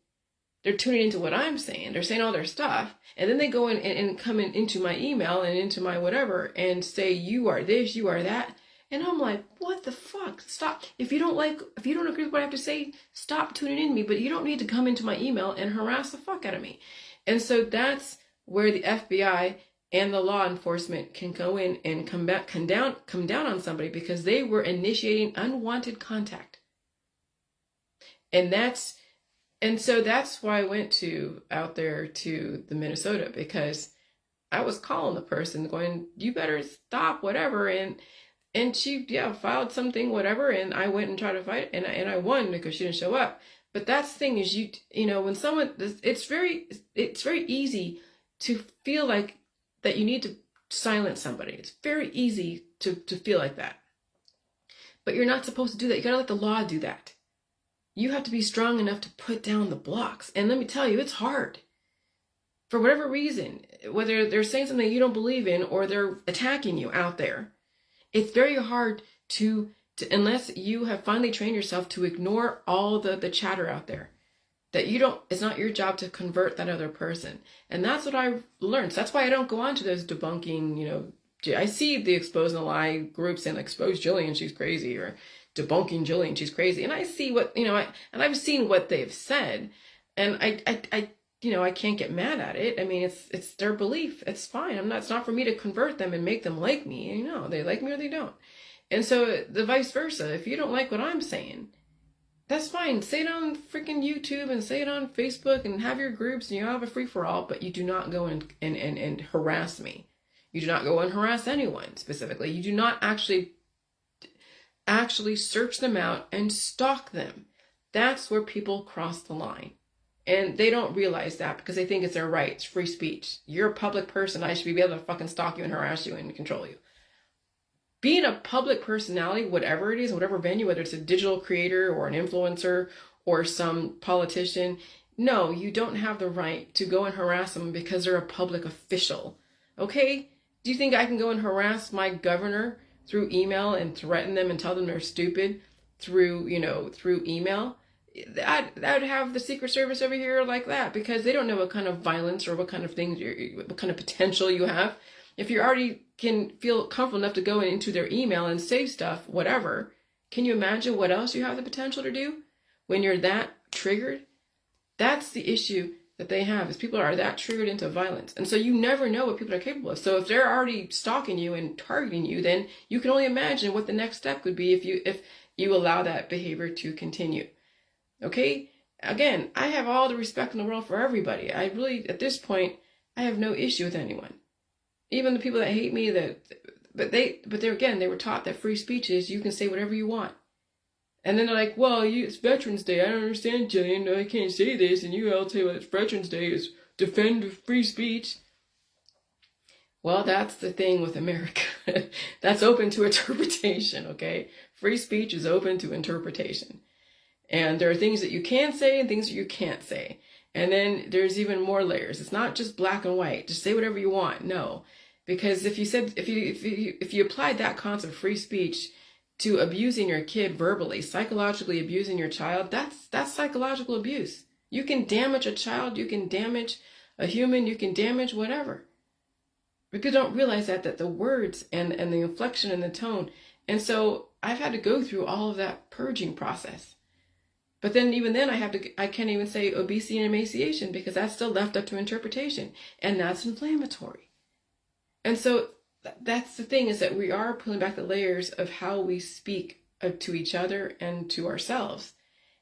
They're tuning into what I'm saying. They're saying all their stuff. And then they go in and come into my email and into my whatever and say, you are this, you are that. And I'm like, what the fuck? Stop. If you don't agree with what I have to say, stop tuning in to me, but you don't need to come into my email and harass the fuck out of me. And so that's where the FBI and the law enforcement can go in and come down on somebody because they were initiating unwanted contact. And so that's why I went out there to the Minnesota, because I was calling the person going, you better stop, whatever. And she, filed something, whatever. And I went and tried to fight, and I won because she didn't show up. But that's the thing is, when someone, it's very easy to feel like that you need to silence somebody. It's very easy to feel like that. But you're not supposed to do that. You gotta let the law do that. You have to be strong enough to put down the blocks. And let me tell you, it's hard. For whatever reason, whether they're saying something you don't believe in or they're attacking you out there, it's very hard to unless you have finally trained yourself to ignore all the chatter out there. That it's not your job to convert that other person. And that's what I've learned. So that's why I don't go on to those debunking, I see the expose and lie groups and expose Jillian, she's crazy, or debunking Jillian, she's crazy. And I see what, and I've seen what they've said. And I can't get mad at it. I mean, it's their belief. It's fine. It's not for me to convert them and make them like me. They like me or they don't. And so the vice versa. If you don't like what I'm saying, that's fine. Say it on freaking YouTube and say it on Facebook and have your groups and you have a free-for-all, but you do not go and harass me. You do not go and harass anyone specifically. You do not actually search them out and stalk them. That's where people cross the line. And they don't realize that because they think it's their right. It's free speech. You're a public person. I should be able to fucking stalk you and harass you and control you. Being a public personality, whatever it is, whatever venue, whether it's a digital creator or an influencer or some politician, no, you don't have the right to go and harass them because they're a public official. Okay? Do you think I can go and harass my governor through email and threaten them and tell them they're stupid through email? I'd have the Secret Service over here like that because they don't know what kind of violence or what kind of things, what kind of potential you have. If you already can feel comfortable enough to go into their email and say stuff, whatever, can you imagine what else you have the potential to do when you're that triggered? That's the issue that they have, is people are that triggered into violence. And so you never know what people are capable of. So if they're already stalking you and targeting you, then you can only imagine what the next step would be if you allow that behavior to continue. Okay? Again, I have all the respect in the world for everybody. I really, at this point, I have no issue with anyone. Even the people that hate me, but they were taught that free speech is you can say whatever you want. And then they're like, well, it's Veterans Day. I don't understand, Jillian. I can't say this. And I'll tell you what, it's Veterans Day is defend free speech. Well, that's the thing with America. That's open to interpretation, okay? Free speech is open to interpretation. And there are things that you can say and things that you can't say. And then there's even more layers. It's not just black and white. Just say whatever you want. No. Because if you applied that concept of free speech to abusing your kid verbally, psychologically abusing your child, that's psychological abuse. You can damage a child, you can damage a human, you can damage whatever. People don't realize that the words and the inflection and the tone. And so I've had to go through all of that purging process. But then even then I can't even say obesity and emaciation because that's still left up to interpretation. And that's inflammatory. And so that's the thing, is that we are pulling back the layers of how we speak to each other and to ourselves,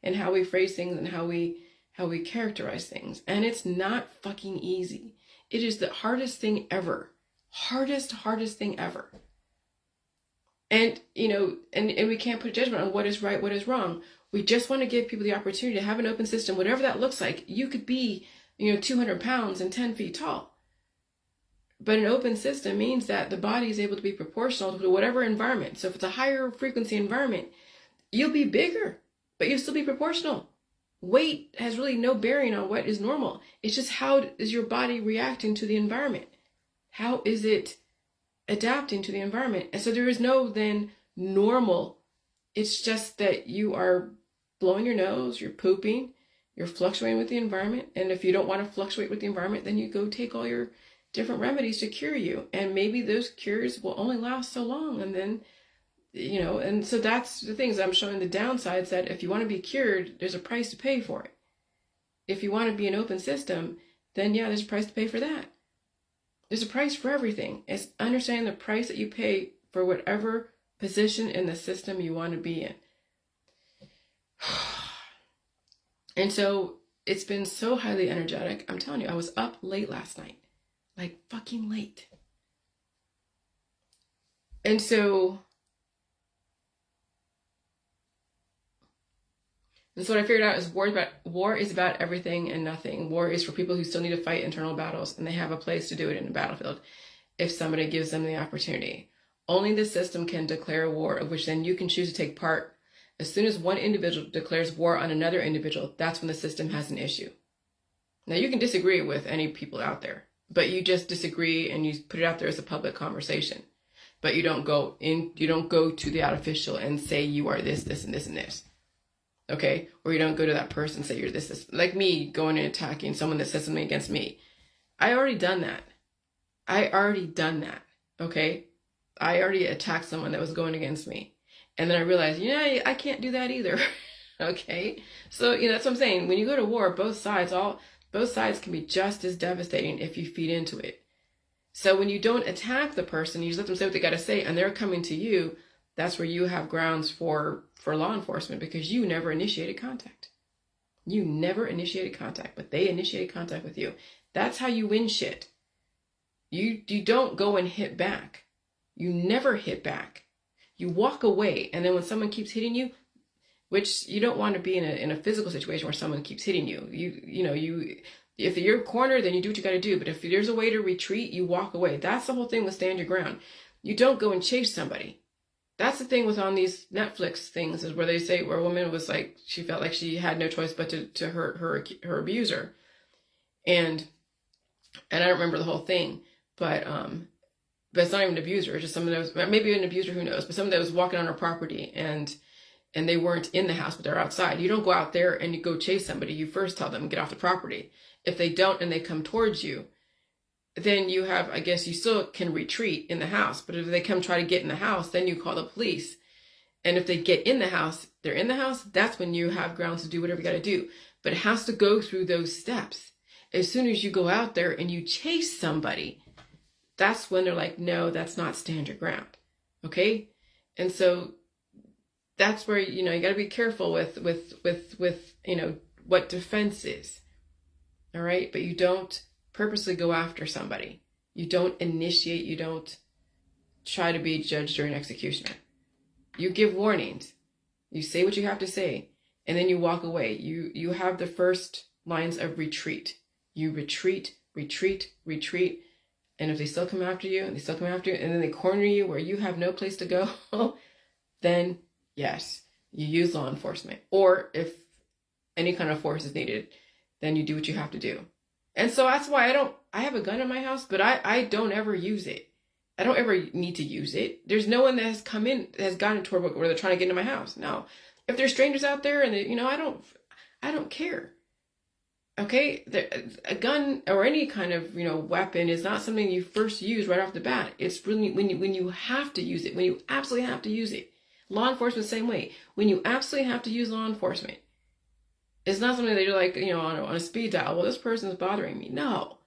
and how we phrase things and how we characterize things. And it's not fucking easy. It is the hardest thing ever. Hardest thing ever. And, and we can't put a judgment on what is right, what is wrong. We just want to give people the opportunity to have an open system, whatever that looks like. You could be, 200 pounds and 10 feet tall. But an open system means that the body is able to be proportional to whatever environment. So if it's a higher frequency environment, you'll be bigger, but you'll still be proportional. Weight has really no bearing on what is normal. It's just how is your body reacting to the environment? How is it adapting to the environment? And so there is no then normal. It's just that you are blowing your nose, you're pooping, you're fluctuating with the environment. And if you don't want to fluctuate with the environment, then you go take all your different remedies to cure you. And maybe those cures will only last so long. And then And so that's the things I'm showing the downsides, that if you want to be cured, there's a price to pay for it. If you want to be an open system, then yeah, there's a price to pay for that. There's a price for everything. It's understanding the price that you pay for whatever position in the system you want to be in. And so it's been so highly energetic. I'm telling you, I was up late last night, like fucking late. And so what I figured out is war is about everything and nothing. War is for people who still need to fight internal battles, and they have a place to do it in the battlefield if somebody gives them the opportunity. Only the system can declare war, of which then you can choose to take part. As soon as one individual declares war on another individual, that's when the system has an issue. Now, you can disagree with any people out there, but you just disagree and you put it out there as a public conversation. But you don't go to the official and say you are this, this, and this, and this. Okay? Or you don't go to that person and say you're this, this. Like me going and attacking someone that says something against me. I already done that. Okay? I already attacked someone that was going against me. And then I realized, I can't do that either. Okay? So, that's what I'm saying. When you go to war, both sides can be just as devastating if you feed into it. So when you don't attack the person, you just let them say what they got to say, and they're coming to you, that's where you have grounds for law enforcement, because you never initiated contact. You never initiated contact, but they initiated contact with you. That's how you win shit. You don't go and hit back. You never hit back. You walk away, and then when someone keeps hitting you, which you don't want to be in a physical situation where someone keeps hitting you. If you're cornered, then you do what you got to do. But if there's a way to retreat, you walk away. That's the whole thing with stand your ground. You don't go and chase somebody. That's the thing with on these Netflix things, is where they say where a woman was like, she felt like she had no choice but to hurt her abuser. And I don't remember the whole thing, but it's not even an abuser. It's just someone that was, maybe an abuser, who knows, but someone that was walking on her property and they weren't in the house, but they're outside. You don't go out there and you go chase somebody. You first tell them, get off the property. If they don't and they come towards you, then you have, I guess you still can retreat in the house. But if they come try to get in the house, then you call the police. And if they get in the house, they're in the house, that's when you have grounds to do whatever you got to do. But it has to go through those steps. As soon as you go out there and you chase somebody, that's when they're like, no, that's not stand your ground. Okay? And so that's where, you got to be careful with what defense is. All right? But you don't purposely go after somebody. You don't initiate, you don't try to be judge, jury, and executioner. You give warnings. You say what you have to say, and then you walk away. You have the first lines of retreat. You retreat, and if they still come after you, and then they corner you where you have no place to go, then yes, you use law enforcement. Or if any kind of force is needed, then you do what you have to do. And so that's why I have a gun in my house, but I don't ever use it. I don't ever need to use it. There's no one that has come in, has gotten to where they're trying to get into my house. No. If there's strangers out there and they, I don't care. Okay? A gun or any kind of, weapon is not something you first use right off the bat. It's really when you have to use it, when you absolutely have to use it. Law enforcement, same way. When you absolutely have to use law enforcement. It's not something that you're like, on a speed dial. Well, this person is bothering me. No.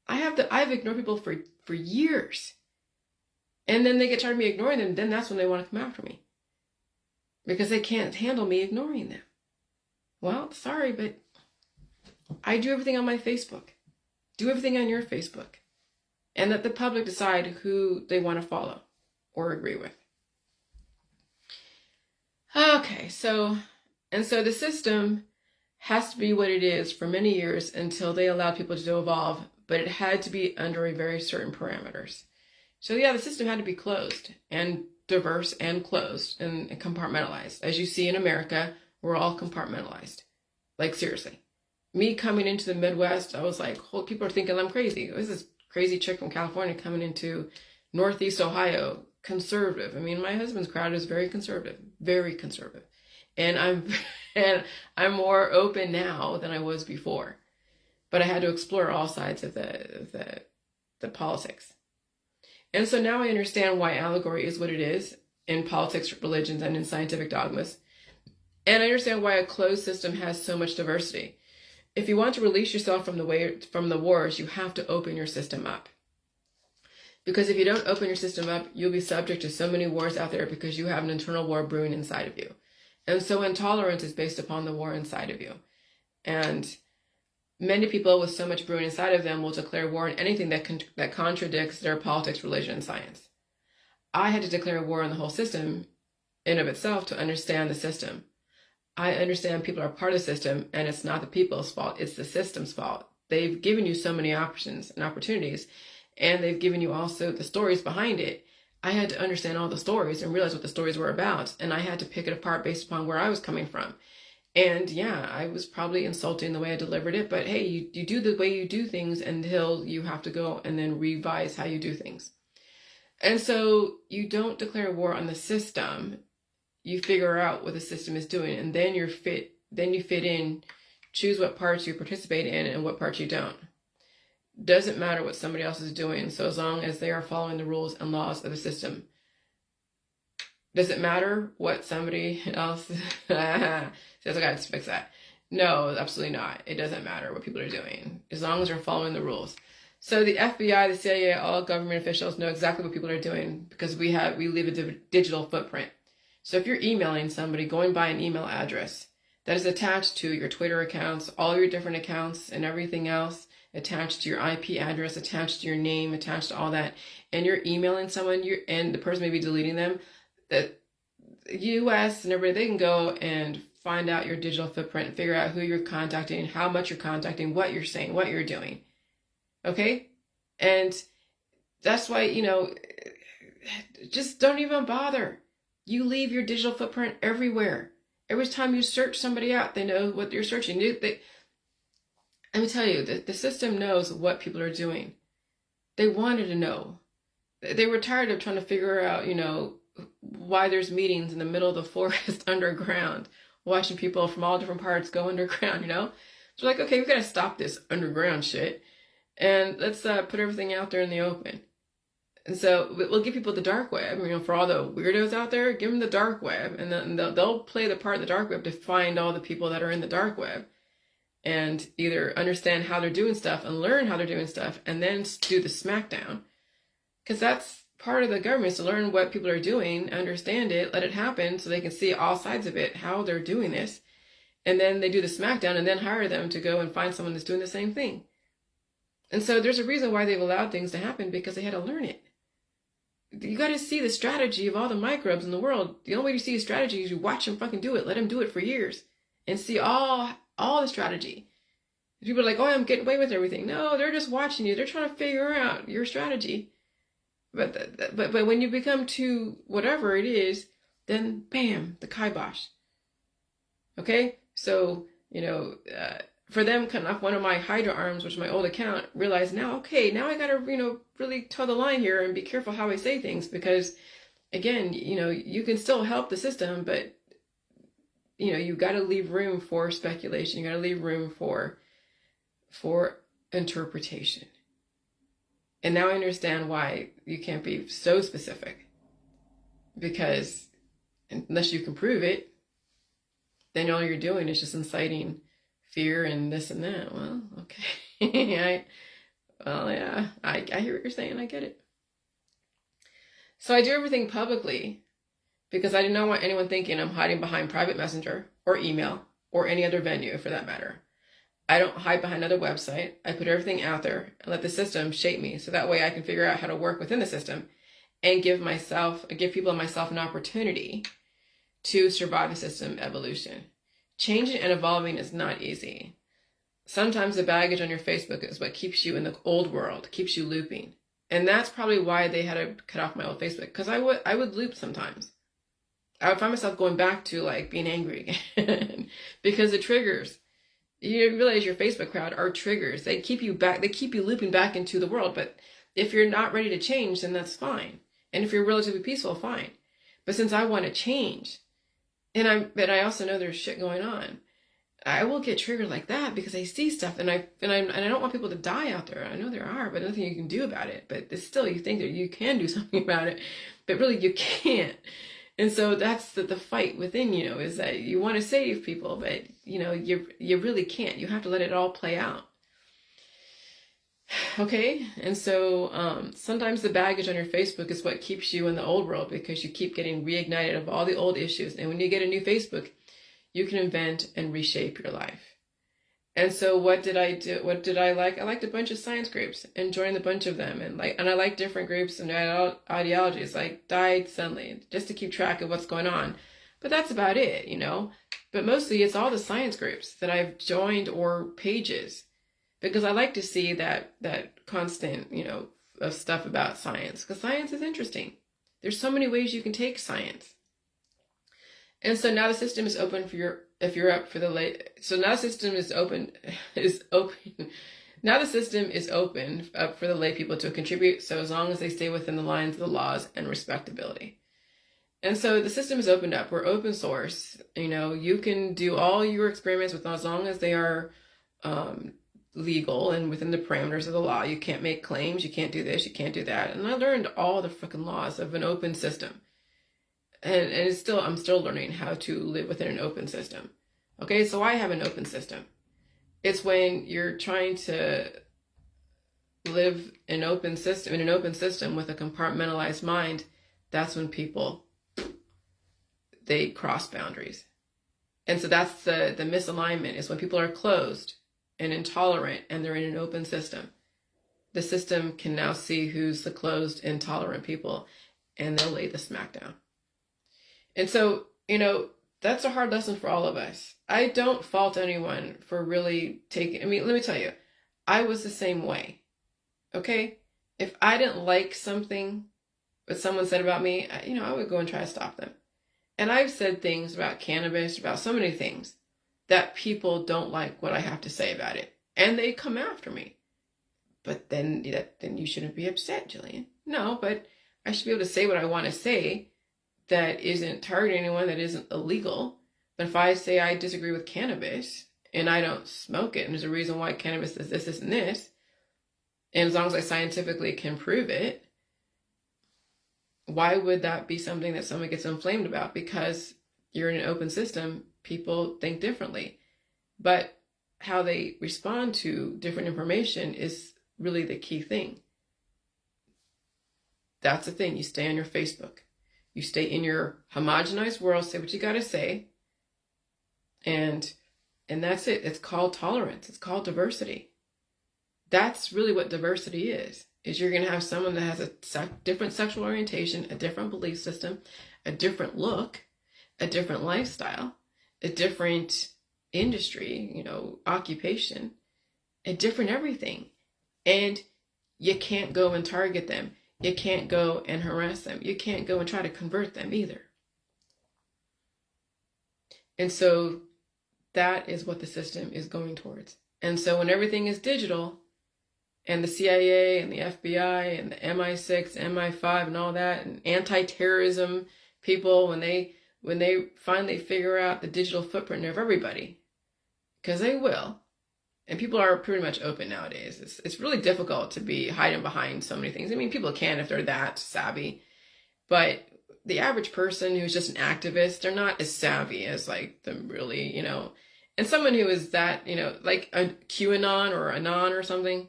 I've ignored people for years. And then they get tired of me ignoring them. Then that's when they want to come after me. Because they can't handle me ignoring them. Well, sorry, but I do everything on my Facebook. Do everything on your Facebook. And let the public decide who they want to follow or agree with. Okay, so the system has to be what it is for many years until they allowed people to evolve, but it had to be under a very certain parameters. So yeah, the system had to be closed and diverse and closed and compartmentalized. As you see in America, we're all compartmentalized. Like seriously. Me coming into the Midwest, I was like, people are thinking I'm crazy. Who's this crazy chick from California coming into Northeast Ohio? Conservative. I mean, my husband's crowd is very conservative. Very conservative. And I'm more open now than I was before. But I had to explore all sides of the politics. And so now I understand why allegory is what it is. in politics, religions, and in scientific dogmas. And I understand why a closed system has so much diversity. If you want to release yourself from the wars, you have to open your system up. Because if you don't open your system up, you'll be subject to so many wars out there because you have an internal war brewing inside of you. And so intolerance is based upon the war inside of you. And many people with so much brewing inside of them will declare war on anything that contradicts their politics, religion, and science. I had to declare war on the whole system in of itself to understand the system. I understand people are part of the system, and it's not the people's fault, it's the system's fault. They've given you so many options and opportunities, and they've given you also the stories behind it. I had to understand all the stories and realize what the stories were about, and I had to pick it apart based upon where I was coming from. And yeah, I was probably insulting the way I delivered it, but hey, you do the way you do things until you have to go and then revise how you do things. And so you don't declare war on the system. You figure out what the system is doing, and then you fit in, choose what parts you participate in and what parts you don't. Doesn't matter what somebody else is doing, so as long as they are following the rules and laws of the system. Does it matter what somebody else says? I got to fix that. No, absolutely not. It doesn't matter what people are doing, as long as they're following the rules. So the FBI, the CIA, all government officials know exactly what people are doing because we leave a digital footprint. So if you're emailing somebody, going by an email address that is attached to your Twitter accounts, all your different accounts and everything else, attached to your IP address, attached to your name, attached to all that, and you're emailing someone, and the person may be deleting them, the US and everybody, they can go and find out your digital footprint and figure out who you're contacting, how much you're contacting, what you're saying, what you're doing. Okay? And that's why, just don't even bother. You leave your digital footprint everywhere. Every time you search somebody out, they know what you're searching. Let me tell you, the system knows what people are doing. They wanted to know. They were tired of trying to figure out, why there's meetings in the middle of the forest underground, watching people from all different parts go underground, So like, okay, we got to stop this underground shit, and let's put everything out there in the open. And so we'll give people the dark web, for all the weirdos out there, give them the dark web, and then they'll play the part of the dark web to find all the people that are in the dark web and either understand how they're doing stuff and learn how they're doing stuff and then do the smackdown. Because that's part of the government, is to learn what people are doing, understand it, let it happen so they can see all sides of it, how they're doing this. And then they do the smackdown and then hire them to go and find someone that's doing the same thing. And so there's a reason why they've allowed things to happen, because they had to learn it. You got to see the strategy of all the microbes in the world. The only way you see a strategy is you watch them fucking do it. Let them do it for years and see all the strategy. People are like, oh, I'm getting away with everything. No, they're just watching you. They're trying to figure out your strategy. But when you become too whatever it is, then bam, the kibosh. Okay? So, for them cutting off one of my Hydra arms, which is my old account, realize now, okay, now I gotta, really toe the line here and be careful how I say things, because again, you can still help the system, but you gotta leave room for speculation. You gotta leave room for interpretation. And now I understand why you can't be so specific, because unless you can prove it, then all you're doing is just inciting fear and this and that. Well, okay. I hear what you're saying. I get it. So I do everything publicly because I do not want anyone thinking I'm hiding behind private messenger or email or any other venue for that matter. I don't hide behind another website. I put everything out there and let the system shape me, so that way I can figure out how to work within the system and give people and myself an opportunity to survive the system evolution. Changing and evolving is not easy. Sometimes the baggage on your Facebook is what keeps you in the old world, keeps you looping. And that's probably why they had to cut off my old Facebook, because I would loop sometimes. I would find myself going back to being angry again because the triggers. You realize your Facebook crowd are triggers. They keep you looping back into the world. But if you're not ready to change, then that's fine. And if you're relatively peaceful, fine. But since I want to change, but I also know there's shit going on, I will get triggered like that because I see stuff and I don't want people to die out there. I know there are, but nothing you can do about it. But it's still, you think that you can do something about it, but really you can't. And so that's the fight within you, is that you want to save people, but you really can't. You have to let it all play out. Okay, and so sometimes the baggage on your Facebook is what keeps you in the old world, because you keep getting reignited of all the old issues. And when you get a new Facebook, you can invent and reshape your life. And so what did I do? What did I like? I liked a bunch of science groups and joined a bunch of them. And I like different groups and ideologies, like died suddenly, just to keep track of what's going on. But that's about it, But mostly it's all the science groups that I've joined, or pages, because I like to see that constant, of stuff about science, because science is interesting. There's so many ways you can take science. And so now the system is open if you're up for the late. So now the system is open. Now the system is open up for the lay people to contribute. So as long as they stay within the lines of the laws and respectability. And so the system is opened up. We're open source. You can do all your experiments with, as long as they are legal and within the parameters of the law. You can't make claims. You can't do this. You can't do that. And I learned all the freaking laws of an open system. And I'm still learning how to live within an open system. Okay, so I have an open system. It's when you're trying to live in an open system with a compartmentalized mind, that's when people, they cross boundaries. And so that's the misalignment, is when people are closed and intolerant and they're in an open system. The system can now see who's the closed, intolerant people, and they'll lay the smack down. And so, that's a hard lesson for all of us. I don't fault anyone for really taking, let me tell you, I was the same way. Okay? If I didn't like something that someone said about me, I would go and try to stop them. And I've said things about cannabis, about so many things, that people don't like what I have to say about it. And they come after me. But then you shouldn't be upset, Jillian. No, but I should be able to say what I want to say, that isn't targeting anyone, that isn't illegal. But if I say I disagree with cannabis and I don't smoke it, and there's a reason why cannabis is this, and this, and as long as I scientifically can prove it, why would that be something that someone gets inflamed about? Because you're in an open system, people think differently. But how they respond to different information is really the key thing. That's the thing. You stay on your Facebook. You stay in your homogenized world, say what you got to say. And that's it. It's called tolerance. It's called diversity. That's really what diversity is you're going to have someone that has a different sexual orientation, a different belief system, a different look, a different lifestyle, a different industry, occupation, a different everything. And you can't go and target them. You can't go and harass them. You can't go and try to convert them either. And so that is what the system is going towards. And so when everything is digital, and the CIA and the FBI and the MI6, MI5 and all that, and anti-terrorism people, when they finally figure out the digital footprint of everybody, because they will, and people are pretty much open nowadays. It's really difficult to be hiding behind so many things. I mean, people can if they're that savvy, but the average person who's just an activist, they're not as savvy as like the really, and someone who is that, like a QAnon or Anon or something,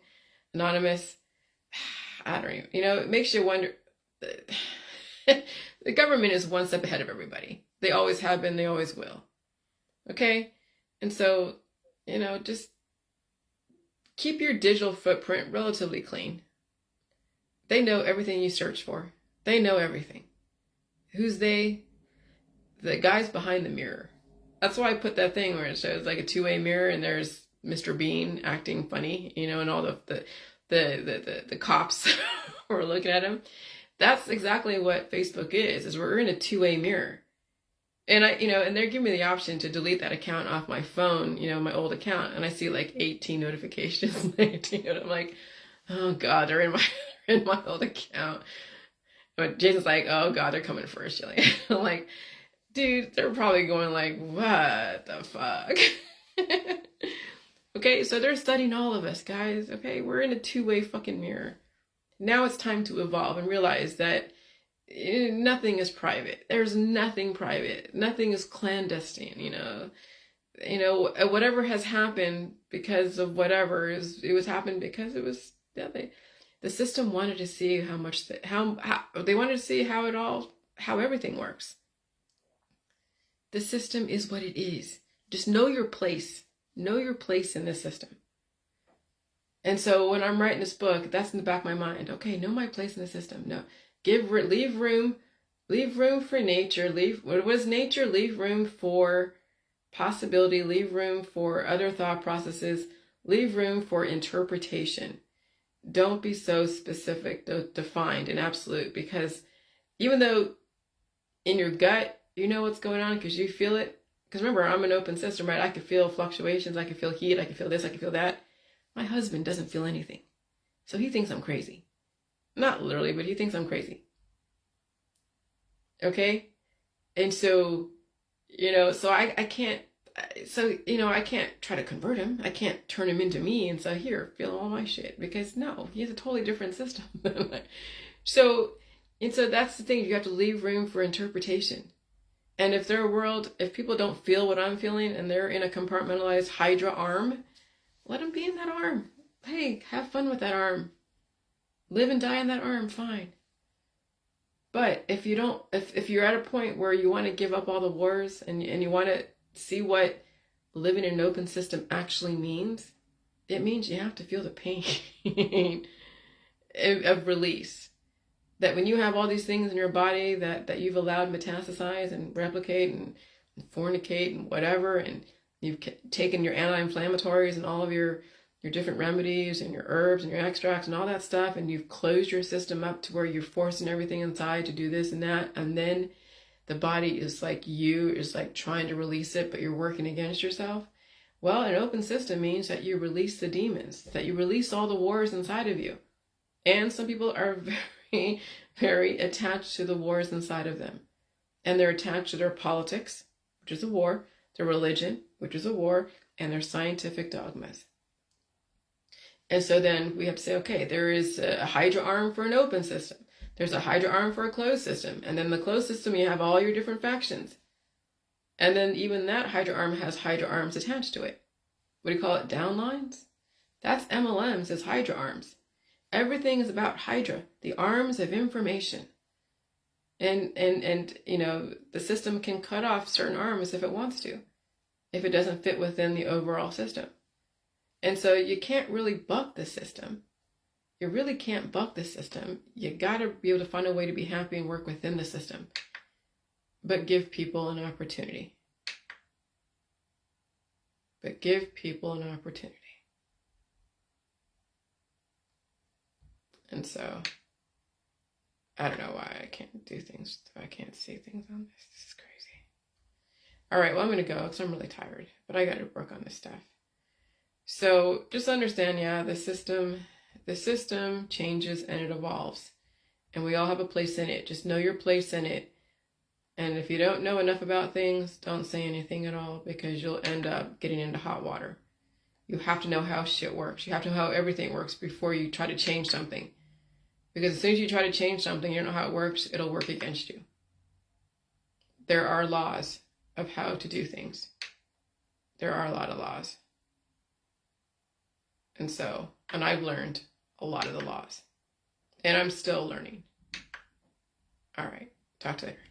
anonymous, I don't even, it makes you wonder. The government is one step ahead of everybody. They always have been, they always will. Okay? And so, just keep your digital footprint relatively clean. They know everything you search for. They know everything. Who's they? The guys behind the mirror. That's why I put that thing where it shows like a two-way mirror and there's Mr. Bean acting funny, and all the cops were looking at him. That's exactly what Facebook is we're in a two-way mirror. And and they're giving me the option to delete that account off my phone, my old account, and I see like 18 notifications. 18, and I'm like, oh God, they're in my old account. But Jason's like, oh God, they're coming first, Jillian. I'm like, dude, they're probably going like, what the fuck? Okay, so they're studying all of us, guys. Okay, we're in a two-way fucking mirror. Now it's time to evolve and realize that nothing is private. There's nothing private. Nothing is clandestine, whatever has happened because of whatever it was happened because it was, yeah, the system wanted to see how they wanted to see how everything works. The system is what it is. Just know your place. Know your place in this system. And so when I'm writing this book, that's in the back of my mind. Okay, know my place in the system. No, leave room for nature. What was nature? Leave room for possibility. Leave room for other thought processes. Leave room for interpretation. Don't be so specific, defined, and absolute, because even though in your gut you know what's going on because you feel it. Because remember, I'm an open system, right? I can feel fluctuations. I can feel heat. I can feel this. I can feel that. My husband doesn't feel anything. So he thinks I'm crazy. Not literally, but he thinks I'm crazy. Okay? And so, so I can't, I can't try to convert him. I can't turn him into me and say, here, feel all my shit. Because no, he has a totally different system. So that's the thing. You have to leave room for interpretation. And if people don't feel what I'm feeling and they're in a compartmentalized Hydra arm, let them be in that arm. Hey, have fun with that arm. Live and die in that arm, fine. But if you're at a point where you want to give up all the wars and you want to see what living in an open system actually means, it means you have to feel the pain of release. That when you have all these things in your body that you've allowed metastasize and replicate and fornicate and whatever, and you've taken your anti-inflammatories and all of your different remedies and your herbs and your extracts and all that stuff, and you've closed your system up to where you're forcing everything inside to do this and that, and then the body is like trying to release it, but you're working against yourself. Well, an open system means that you release the demons, that you release all the wars inside of you. And some people are very, very attached to the wars inside of them. And they're attached to their politics, which is a war, their religion, which is a war, and their scientific dogmas. And so then we have to say, okay, there is a Hydra arm for an open system. There's a Hydra arm for a closed system. And then the closed system, you have all your different factions. And then even that Hydra arm has Hydra arms attached to it. What do you call it? Downlines? That's MLMs as Hydra arms. Everything is about Hydra, the arms of information. And the system can cut off certain arms if it wants to, if it doesn't fit within the overall system. And so you can't really buck the system. You really can't buck the system. You got to be able to find a way to be happy and work within the system, but give people an opportunity. And so, I don't know why I can't do things. I can't see things on this. This is crazy. All right, well, I'm going to go because I'm really tired, but I got to work on this stuff. So just understand, the system changes and it evolves. And we all have a place in it. Just know your place in it. And if you don't know enough about things, don't say anything at all, because you'll end up getting into hot water. You have to know how shit works. You have to know how everything works before you try to change something. Because as soon as you try to change something, you don't know how it works, it'll work against you. There are laws of how to do things. There are a lot of laws. And I've learned a lot of the laws. And I'm still learning. All right. Talk to you later.